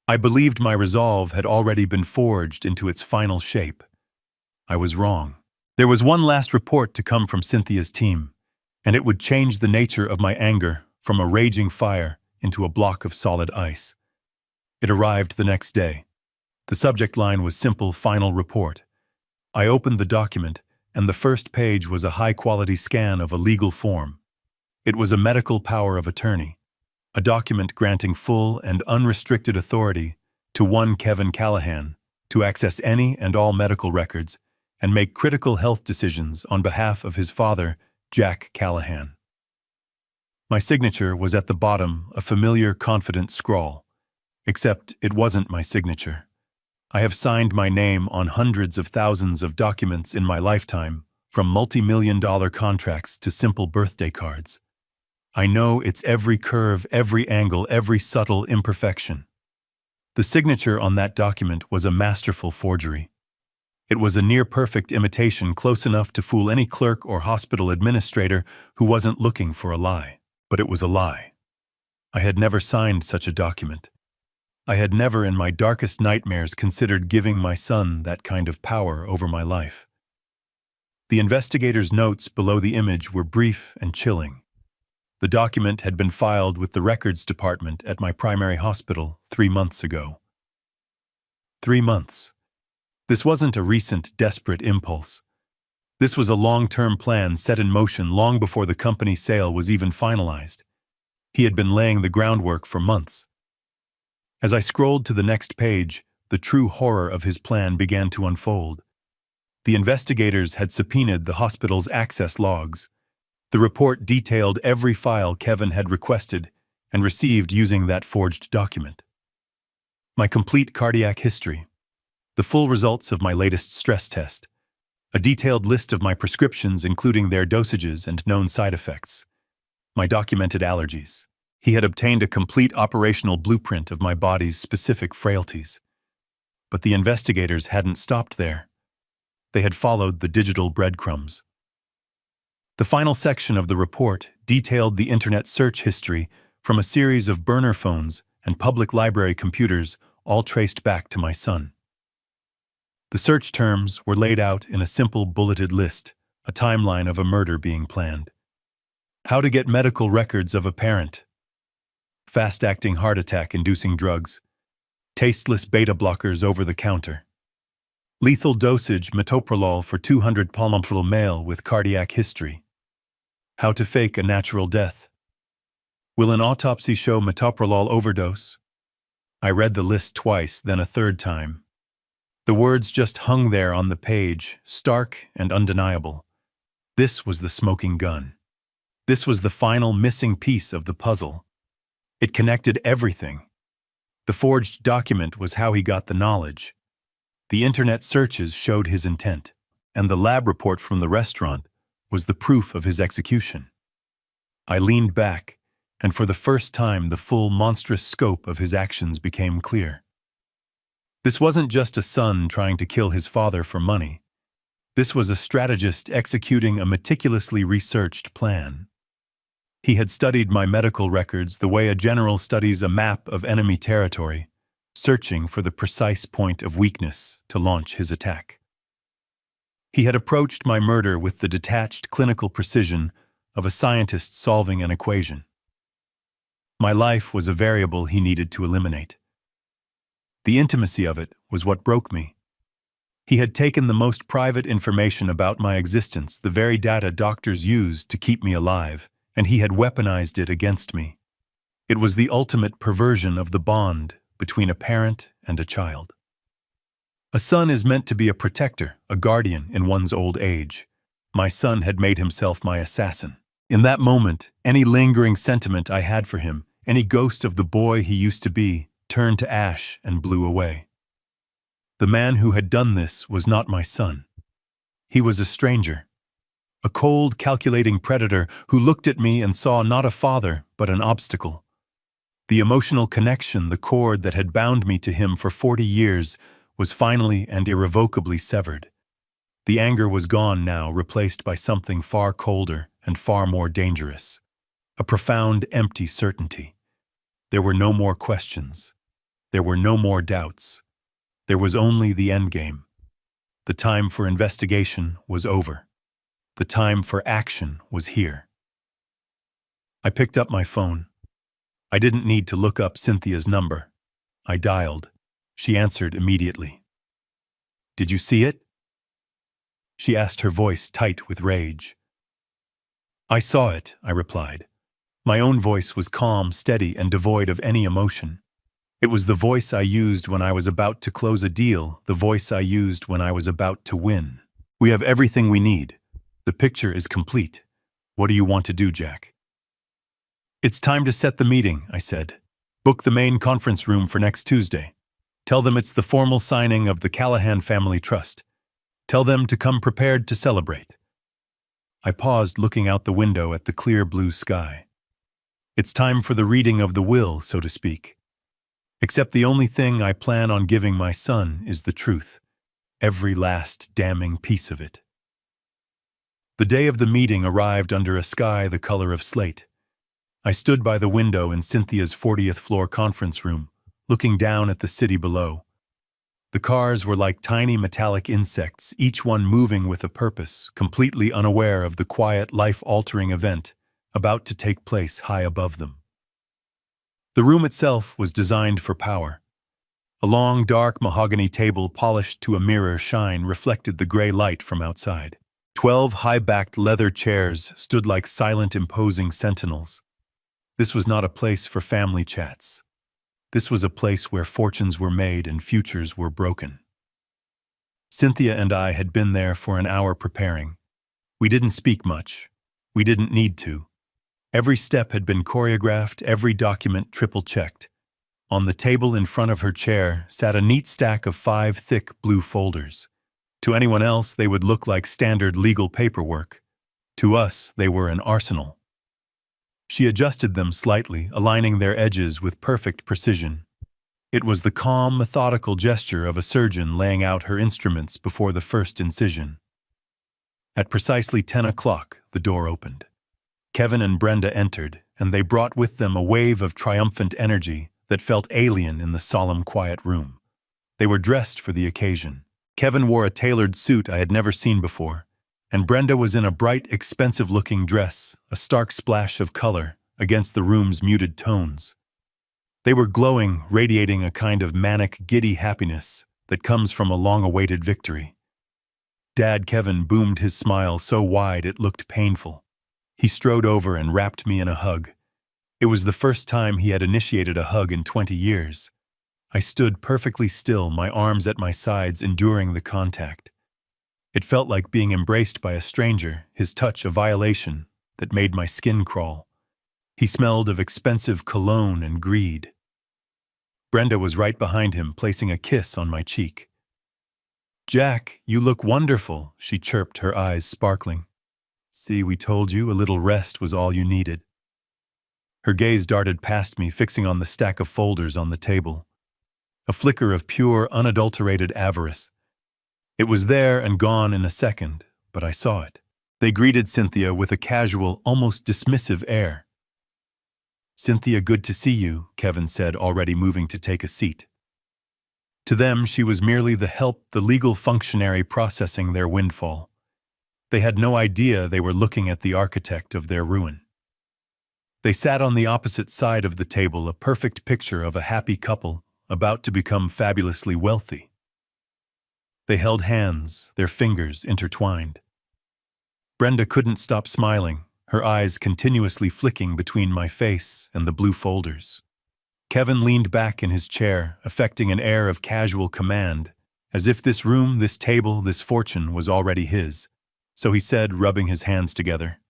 I believed my resolve had already been forged into its final shape. I was wrong. There was one last report to come from Cynthia's team, and it would change the nature of my anger from a raging fire into a block of solid ice. It arrived the next day. The subject line was simple "Final Report." I opened the document, and the first page was a high-quality scan of a legal form. It was a medical power of attorney, a document granting full and unrestricted authority to one Kevin Callahan to access any and all medical records and make critical health decisions on behalf of his father, Jack Callahan. My signature was at the bottom, a familiar, confident scrawl. Except it wasn't my signature. I have signed my name on hundreds of thousands of documents in my lifetime, from multi-million-dollar contracts to simple birthday cards. I know its every curve, every angle, every subtle imperfection. The signature on that document was a masterful forgery. It was a near-perfect imitation, close enough to fool any clerk or hospital administrator who wasn't looking for a lie. But it was a lie. I had never signed such a document. I had never in my darkest nightmares considered giving my son that kind of power over my life. The investigator's notes below the image were brief and chilling. The document had been filed with the records department at my primary hospital 3 months ago. 3 months. This wasn't a recent, desperate impulse. This was a long-term plan set in motion long before the company sale was even finalized. He had been laying the groundwork for months. As I scrolled to the next page, the true horror of his plan began to unfold. The investigators had subpoenaed the hospital's access logs. The report detailed every file Kevin had requested and received using that forged document. My complete cardiac history, the full results of my latest stress test, a detailed list of my prescriptions including their dosages and known side effects, my documented allergies. He had obtained a complete operational blueprint of my body's specific frailties. But the investigators hadn't stopped there. They had followed the digital breadcrumbs. The final section of the report detailed the internet search history from a series of burner phones and public library computers, all traced back to my son. The search terms were laid out in a simple bulleted list, a timeline of a murder being planned. How to get medical records of a parent. Fast-acting heart attack-inducing drugs. Tasteless beta blockers over the counter. Lethal dosage metoprolol for 200 palmophrol male with cardiac history. How to fake a natural death. Will an autopsy show metoprolol overdose? I read the list twice, then a third time. The words just hung there on the page, stark and undeniable. This was the smoking gun. This was the final missing piece of the puzzle. It connected everything. The forged document was how he got the knowledge. The internet searches showed his intent, and the lab report from the restaurant was the proof of his execution. I leaned back, and for the first time the full monstrous scope of his actions became clear. This wasn't just a son trying to kill his father for money. This was a strategist executing a meticulously researched plan. He had studied my medical records the way a general studies a map of enemy territory, searching for the precise point of weakness to launch his attack. He had approached my murder with the detached clinical precision of a scientist solving an equation. My life was a variable he needed to eliminate. The intimacy of it was what broke me. He had taken the most private information about my existence, the very data doctors used to keep me alive, and he had weaponized it against me. It was the ultimate perversion of the bond between a parent and a child. A son is meant to be a protector, a guardian in one's old age. My son had made himself my assassin. In that moment, any lingering sentiment I had for him, any ghost of the boy he used to be, turned to ash and blew away. The man who had done this was not my son. He was a stranger, a cold, calculating predator who looked at me and saw not a father, but an obstacle. The emotional connection, the cord that had bound me to him for 40 years, was finally and irrevocably severed. The anger was gone now, replaced by something far colder and far more dangerous. A profound, empty certainty. There were no more questions. There were no more doubts. There was only the endgame. The time for investigation was over. The time for action was here. I picked up my phone. I didn't need to look up Cynthia's number. I dialed. She answered immediately. "Did you see it?" She asked, her voice tight with rage. "I saw it," I replied. My own voice was calm, steady, and devoid of any emotion. It was the voice I used when I was about to close a deal, the voice I used when I was about to win. "We have everything we need. The picture is complete. What do you want to do, Jack?" "It's time to set the meeting," I said. "Book the main conference room for next Tuesday. Tell them it's the formal signing of the Callahan Family Trust. Tell them to come prepared to celebrate." I paused, looking out the window at the clear blue sky. It's time for the reading of the will, so to speak. Except the only thing I plan on giving my son is the truth. Every last damning piece of it. The day of the meeting arrived under a sky the color of slate. I stood by the window in Cynthia's 40th floor conference room, looking down at the city below. The cars were like tiny metallic insects, each one moving with a purpose, completely unaware of the quiet, life-altering event about to take place high above them. The room itself was designed for power. A long, dark mahogany table polished to a mirror shine reflected the gray light from outside. 12 high-backed leather chairs stood like silent, imposing sentinels. This was not a place for family chats. This was a place where fortunes were made and futures were broken. Cynthia and I had been there for an hour preparing. We didn't speak much. We didn't need to. Every step had been choreographed, every document triple-checked. On the table in front of her chair sat a neat stack of 5 thick blue folders. To anyone else, they would look like standard legal paperwork. To us, they were an arsenal. She adjusted them slightly, aligning their edges with perfect precision. It was the calm, methodical gesture of a surgeon laying out her instruments before the first incision. At precisely 10 o'clock, the door opened. Kevin and Brenda entered, and they brought with them a wave of triumphant energy that felt alien in the solemn, quiet room. They were dressed for the occasion. Kevin wore a tailored suit I had never seen before, and Brenda was in a bright, expensive-looking dress, a stark splash of color against the room's muted tones. They were glowing, radiating a kind of manic, giddy happiness that comes from a long-awaited victory. Dad Kevin boomed his smile so wide it looked painful. He strode over and wrapped me in a hug. It was the first time he had initiated a hug in 20 years. I stood perfectly still, my arms at my sides, enduring the contact. It felt like being embraced by a stranger, his touch a violation that made my skin crawl. He smelled of expensive cologne and greed. Brenda was right behind him, placing a kiss on my cheek. "Jack, you look wonderful," she chirped, her eyes sparkling. "See, we told you, a little rest was all you needed." Her gaze darted past me, fixing on the stack of folders on the table. A flicker of pure, unadulterated avarice. It was there and gone in a second, but I saw it. They greeted Cynthia with a casual, almost dismissive air. "Cynthia, good to see you," Kevin said, already moving to take a seat. To them, she was merely the help, the legal functionary processing their windfall. They had no idea they were looking at the architect of their ruin. They sat on the opposite side of the table, a perfect picture of a happy couple about to become fabulously wealthy. They held hands, their fingers intertwined. Brenda couldn't stop smiling, her eyes continuously flicking between my face and the blue folders. Kevin leaned back in his chair, affecting an air of casual command, as if this room, this table, this fortune was already his. So he said, rubbing his hands together,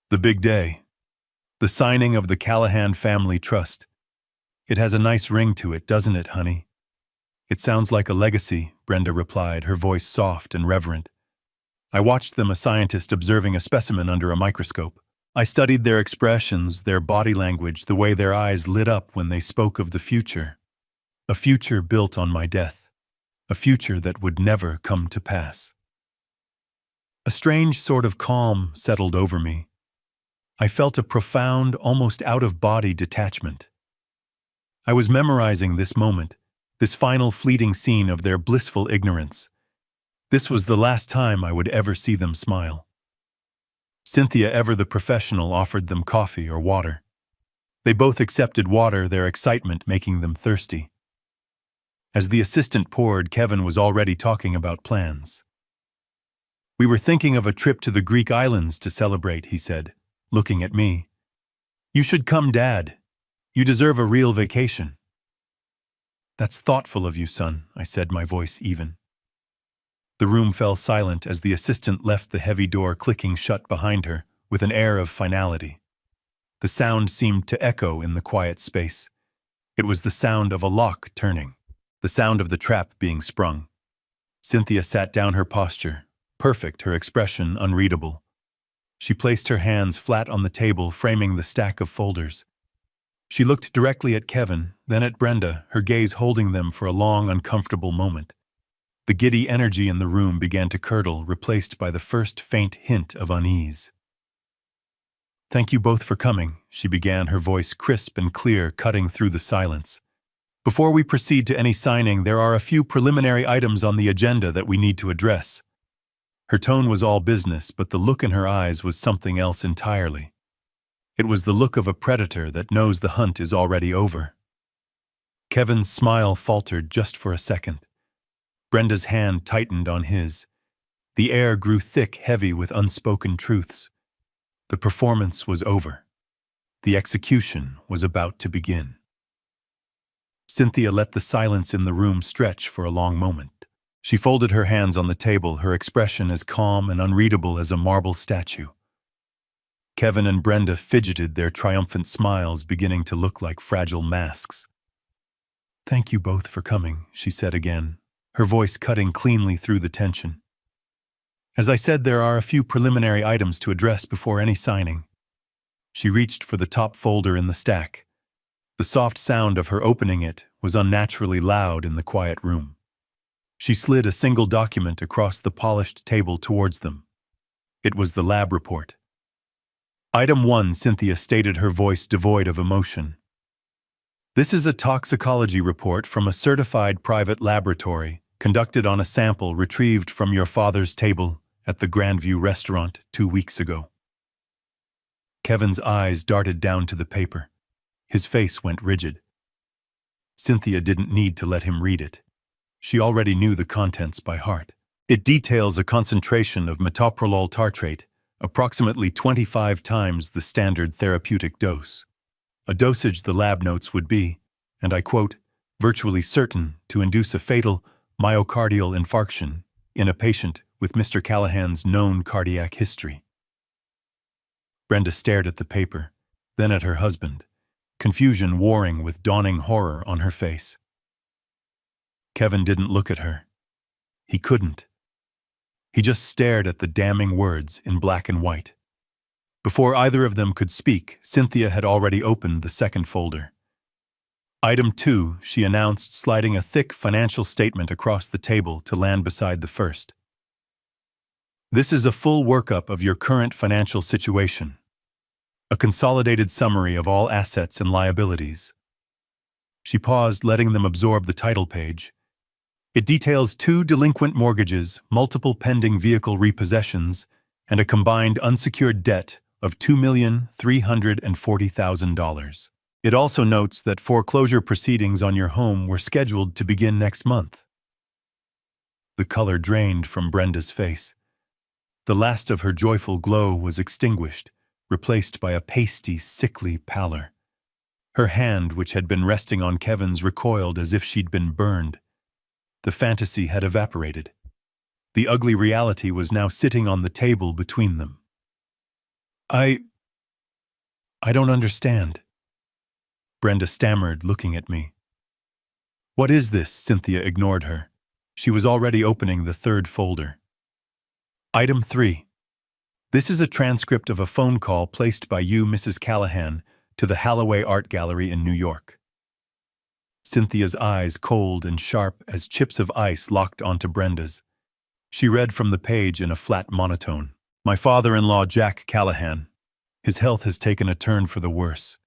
"The big day. The signing of the Callahan Family Trust. It has a nice ring to it, doesn't it, honey?" "It sounds like a legacy," Brenda replied, her voice soft and reverent. I watched them, a scientist observing a specimen under a microscope. I studied their expressions, their body language, the way their eyes lit up when they spoke of the future. A future built on my death. A future that would never come to pass. A strange sort of calm settled over me. I felt a profound, almost out-of-body detachment. I was memorizing this moment, this final fleeting scene of their blissful ignorance. This was the last time I would ever see them smile. Cynthia, ever the professional, offered them coffee or water. They both accepted water, their excitement making them thirsty. As the assistant poured, Kevin was already talking about plans. "We were thinking of a trip to the Greek islands to celebrate," he said, looking at me. "You should come, Dad. You deserve a real vacation." "That's thoughtful of you, son," I said, my voice even. The room fell silent as the assistant left, the heavy door clicking shut behind her with an air of finality. The sound seemed to echo in the quiet space. It was the sound of a lock turning, the sound of the trap being sprung. Cynthia sat down, her posture perfect, her expression unreadable. She placed her hands flat on the table, framing the stack of folders. She looked directly at Kevin, then at Brenda, her gaze holding them for a long, uncomfortable moment. The giddy energy in the room began to curdle, replaced by the first faint hint of unease. "Thank you both for coming," she began, her voice crisp and clear, cutting through the silence. "Before we proceed to any signing, there are a few preliminary items on the agenda that we need to address." Her tone was all business, but the look in her eyes was something else entirely. It was the look of a predator that knows the hunt is already over. Kevin's smile faltered just for a second. Brenda's hand tightened on his. The air grew thick, heavy with unspoken truths. The performance was over. The execution was about to begin. Cynthia let the silence in the room stretch for a long moment. She folded her hands on the table, her expression as calm and unreadable as a marble statue. Kevin and Brenda fidgeted, their triumphant smiles beginning to look like fragile masks. "Thank you both for coming," she said again, her voice cutting cleanly through the tension. "As I said, there are a few preliminary items to address before any signing." She reached for the top folder in the stack. The soft sound of her opening it was unnaturally loud in the quiet room. She slid a single document across the polished table towards them. It was the lab report. "Item 1, Cynthia stated, her voice devoid of emotion. "This is a toxicology report from a certified private laboratory conducted on a sample retrieved from your father's table at the Grandview restaurant 2 weeks ago." Kevin's eyes darted down to the paper. His face went rigid. Cynthia didn't need to let him read it. She already knew the contents by heart. It details a concentration of metoprolol tartrate, approximately 25 times the standard therapeutic dose. A dosage the lab notes would be, and I quote, "virtually certain to induce a fatal myocardial infarction in a patient with Mr. Callahan's known cardiac history." Brenda stared at the paper, then at her husband, confusion warring with dawning horror on her face. Kevin didn't look at her. He couldn't. He just stared at the damning words in black and white. Before either of them could speak, Cynthia had already opened the second folder. "Item 2, she announced, sliding a thick financial statement across the table to land beside the first. "This is a full workup of your current financial situation. A consolidated summary of all assets and liabilities." She paused, letting them absorb the title page. "It details 2 delinquent mortgages, multiple pending vehicle repossessions, and a combined unsecured debt of $2,340,000. It also notes that foreclosure proceedings on your home were scheduled to begin next month." The color drained from Brenda's face. The last of her joyful glow was extinguished, replaced by a pasty, sickly pallor. Her hand, which had been resting on Kevin's, recoiled as if she'd been burned. The fantasy had evaporated. The ugly reality was now sitting on the table between them. I don't understand, Brenda stammered, looking at me. What is this? Cynthia ignored her. She was already opening the third folder. Item 3. This is a transcript of a phone call placed by you, Mrs. Callahan, to the Halloway Art Gallery in New York. Cynthia's eyes, cold and sharp as chips of ice, locked onto Brenda's. She read from the page in a flat monotone. My father-in-law, Jack Callahan. His health has taken a turn for the worse.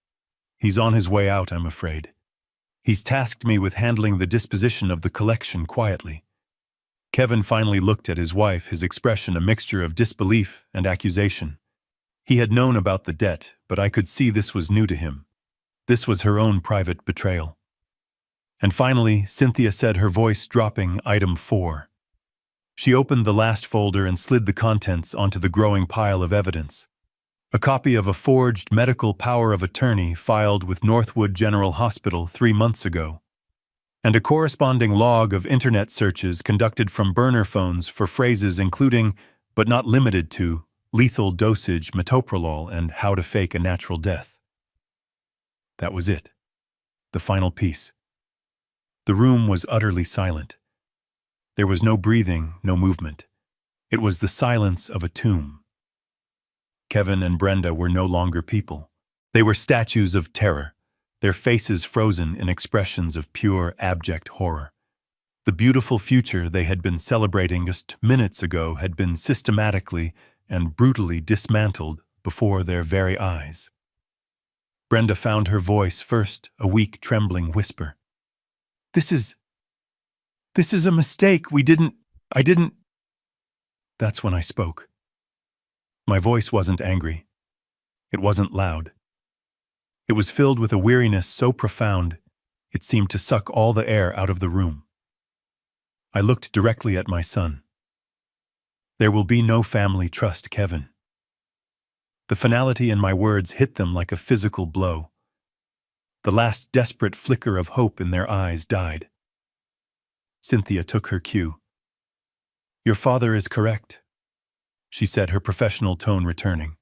He's on his way out, I'm afraid. He's tasked me with handling the disposition of the collection quietly. Kevin finally looked at his wife, his expression a mixture of disbelief and accusation. He had known about the debt, but I could see this was new to him. This was her own private betrayal. And finally, Cynthia said, her voice dropping, Item 4. She opened the last folder and slid the contents onto the growing pile of evidence. A copy of a forged medical power of attorney filed with Northwood General Hospital 3 months ago, and a corresponding log of internet searches conducted from burner phones for phrases including, but not limited to, lethal dosage metoprolol and how to fake a natural death. That was it. The final piece. The room was utterly silent. There was no breathing, no movement. It was the silence of a tomb. Kevin and Brenda were no longer people. They were statues of terror, their faces frozen in expressions of pure, abject horror. The beautiful future they had been celebrating just minutes ago had been systematically and brutally dismantled before their very eyes. Brenda found her voice first, a weak, trembling whisper. This is a mistake. I didn't. That's when I spoke. My voice wasn't angry. It wasn't loud. It was filled with a weariness so profound, it seemed to suck all the air out of the room. I looked directly at my son. There will be no family trust, Kevin. The finality in my words hit them like a physical blow. The last desperate flicker of hope in their eyes died. Cynthia took her cue. Your father is correct, she said, her professional tone returning.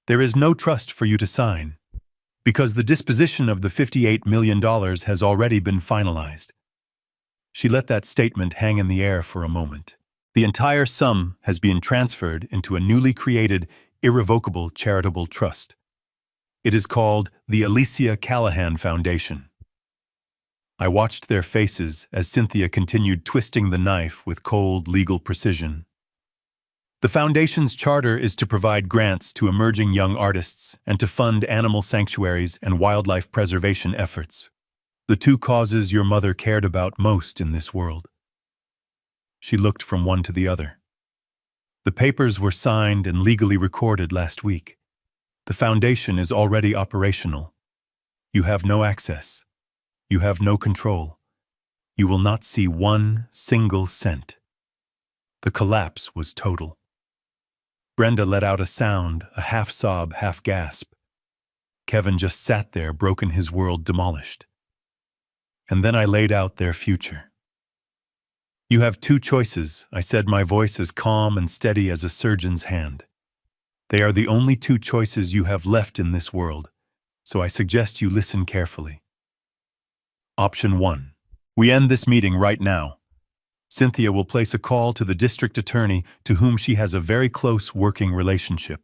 There is no trust for you to sign, because the disposition of the $58 million has already been finalized. She let that statement hang in the air for a moment. The entire sum has been transferred into a newly created, irrevocable charitable trust. It is called the Alicia Callahan Foundation. I watched their faces as Cynthia continued twisting the knife with cold legal precision. The foundation's charter is to provide grants to emerging young artists and to fund animal sanctuaries and wildlife preservation efforts, the two causes your mother cared about most in this world. She looked from one to the other. The papers were signed and legally recorded last week. The foundation is already operational. You have no access. You have no control. You will not see one single cent. The collapse was total. Brenda let out a sound, a half-sob, half-gasp. Kevin just sat there, broken, his world demolished. And then I laid out their future. You have two choices, I said, my voice as calm and steady as a surgeon's hand. They are the only two choices you have left in this world, so I suggest you listen carefully. Option 1. We end this meeting right now. Cynthia will place a call to the district attorney to whom she has a very close working relationship.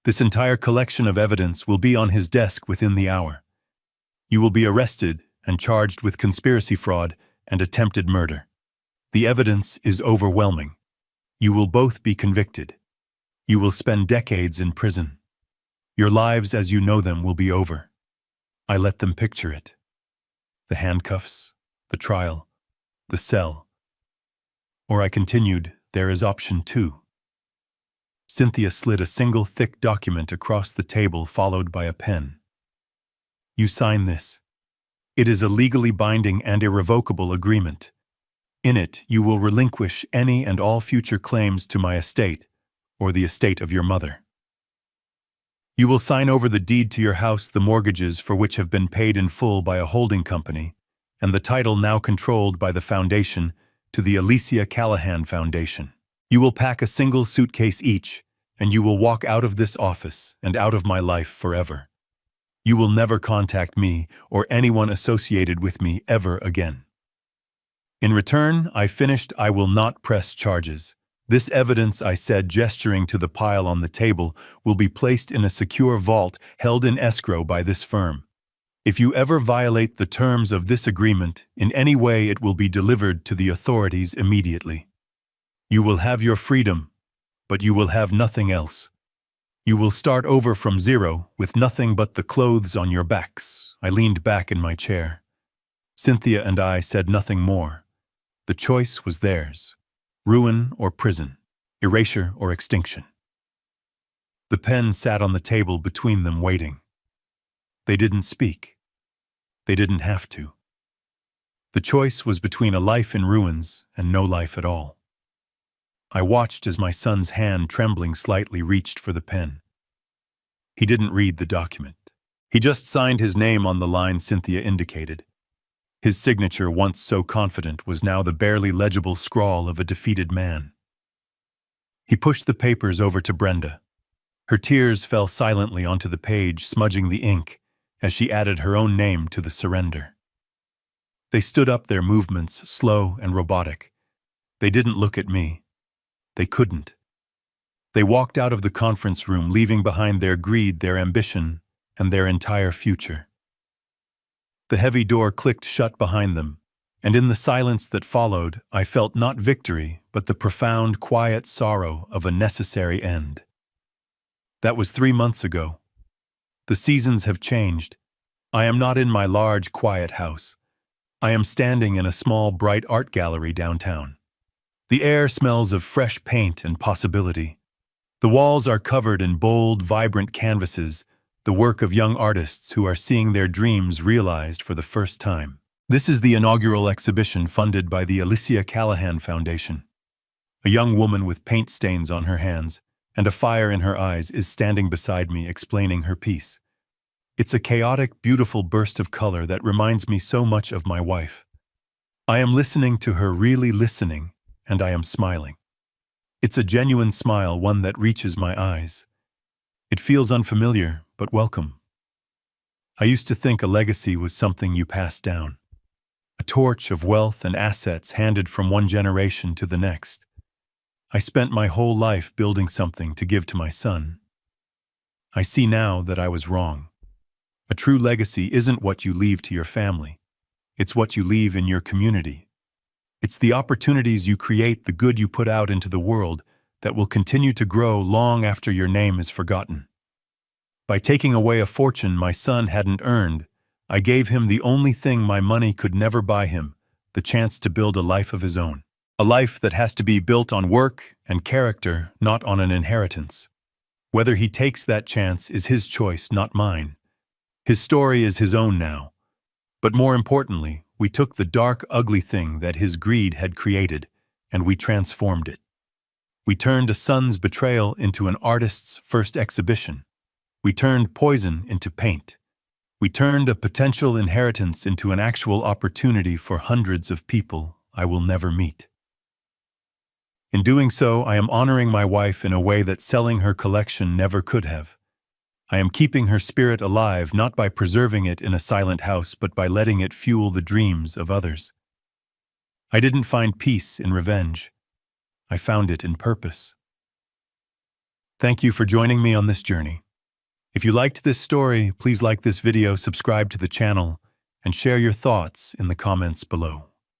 This entire collection of evidence will be on his desk within the hour. You will be arrested and charged with conspiracy fraud and attempted murder. The evidence is overwhelming. You will both be convicted. You will spend decades in prison. Your lives as you know them will be over. I let them picture it. The handcuffs, the trial, the cell. Or I continued, there is option 2. Cynthia slid a single thick document across the table, followed by a pen. You sign this. It is a legally binding and irrevocable agreement. In it, you will relinquish any and all future claims to my estate, or the estate of your mother. You will sign over the deed to your house, the mortgages for which have been paid in full by a holding company, and the title now controlled by the foundation to the Alicia Callahan Foundation. You will pack a single suitcase each, and you will walk out of this office and out of my life forever. You will never contact me or anyone associated with me ever again. In return, I will not press charges. This evidence, I said, gesturing to the pile on the table, will be placed in a secure vault held in escrow by this firm. If you ever violate the terms of this agreement in any way, it will be delivered to the authorities immediately. You will have your freedom, but you will have nothing else. You will start over from zero with nothing but the clothes on your backs. I leaned back in my chair. Cynthia and I said nothing more. The choice was theirs. Ruin or prison, erasure or extinction. The pen sat on the table between them, waiting. They didn't speak. They didn't have to. The choice was between a life in ruins and no life at all. I watched as my son's hand, trembling slightly, reached for the pen. He didn't read the document. He just signed his name on the line Cynthia indicated. His signature, once so confident, was now the barely legible scrawl of a defeated man. He pushed the papers over to Brenda. Her tears fell silently onto the page, smudging the ink, as she added her own name to the surrender. They stood up, their movements slow and robotic. They didn't look at me. They couldn't. They walked out of the conference room, leaving behind their greed, their ambition, and their entire future. The heavy door clicked shut behind them, and in the silence that followed, I felt not victory, but the profound, quiet sorrow of a necessary end. That was 3 months ago. The seasons have changed. I am not in my large, quiet house. I am standing in a small, bright art gallery downtown. The air smells of fresh paint and possibility. The walls are covered in bold, vibrant canvases, the work of young artists who are seeing their dreams realized for the first time. This is the inaugural exhibition funded by the Alicia Callahan Foundation. A young woman with paint stains on her hands and a fire in her eyes is standing beside me, explaining her piece. It's a chaotic, beautiful burst of color that reminds me so much of my wife. I am listening to her, really listening, and I am smiling. It's a genuine smile, one that reaches my eyes. It feels unfamiliar, but welcome. I used to think a legacy was something you passed down, a torch of wealth and assets handed from one generation to the next. I spent my whole life building something to give to my son. I see now that I was wrong. A true legacy isn't what you leave to your family. It's what you leave in your community. It's the opportunities you create, the good you put out into the world that will continue to grow long after your name is forgotten. By taking away a fortune my son hadn't earned, I gave him the only thing my money could never buy him, the chance to build a life of his own. A life that has to be built on work and character, not on an inheritance. Whether he takes that chance is his choice, not mine. His story is his own now. But more importantly, we took the dark, ugly thing that his greed had created, and we transformed it. We turned a son's betrayal into an artist's first exhibition. We turned poison into paint. We turned a potential inheritance into an actual opportunity for hundreds of people I will never meet. In doing so, I am honoring my wife in a way that selling her collection never could have. I am keeping her spirit alive, not by preserving it in a silent house, but by letting it fuel the dreams of others. I didn't find peace in revenge. I found it in purpose. Thank you for joining me on this journey. If you liked this story, please like this video, subscribe to the channel, and share your thoughts in the comments below.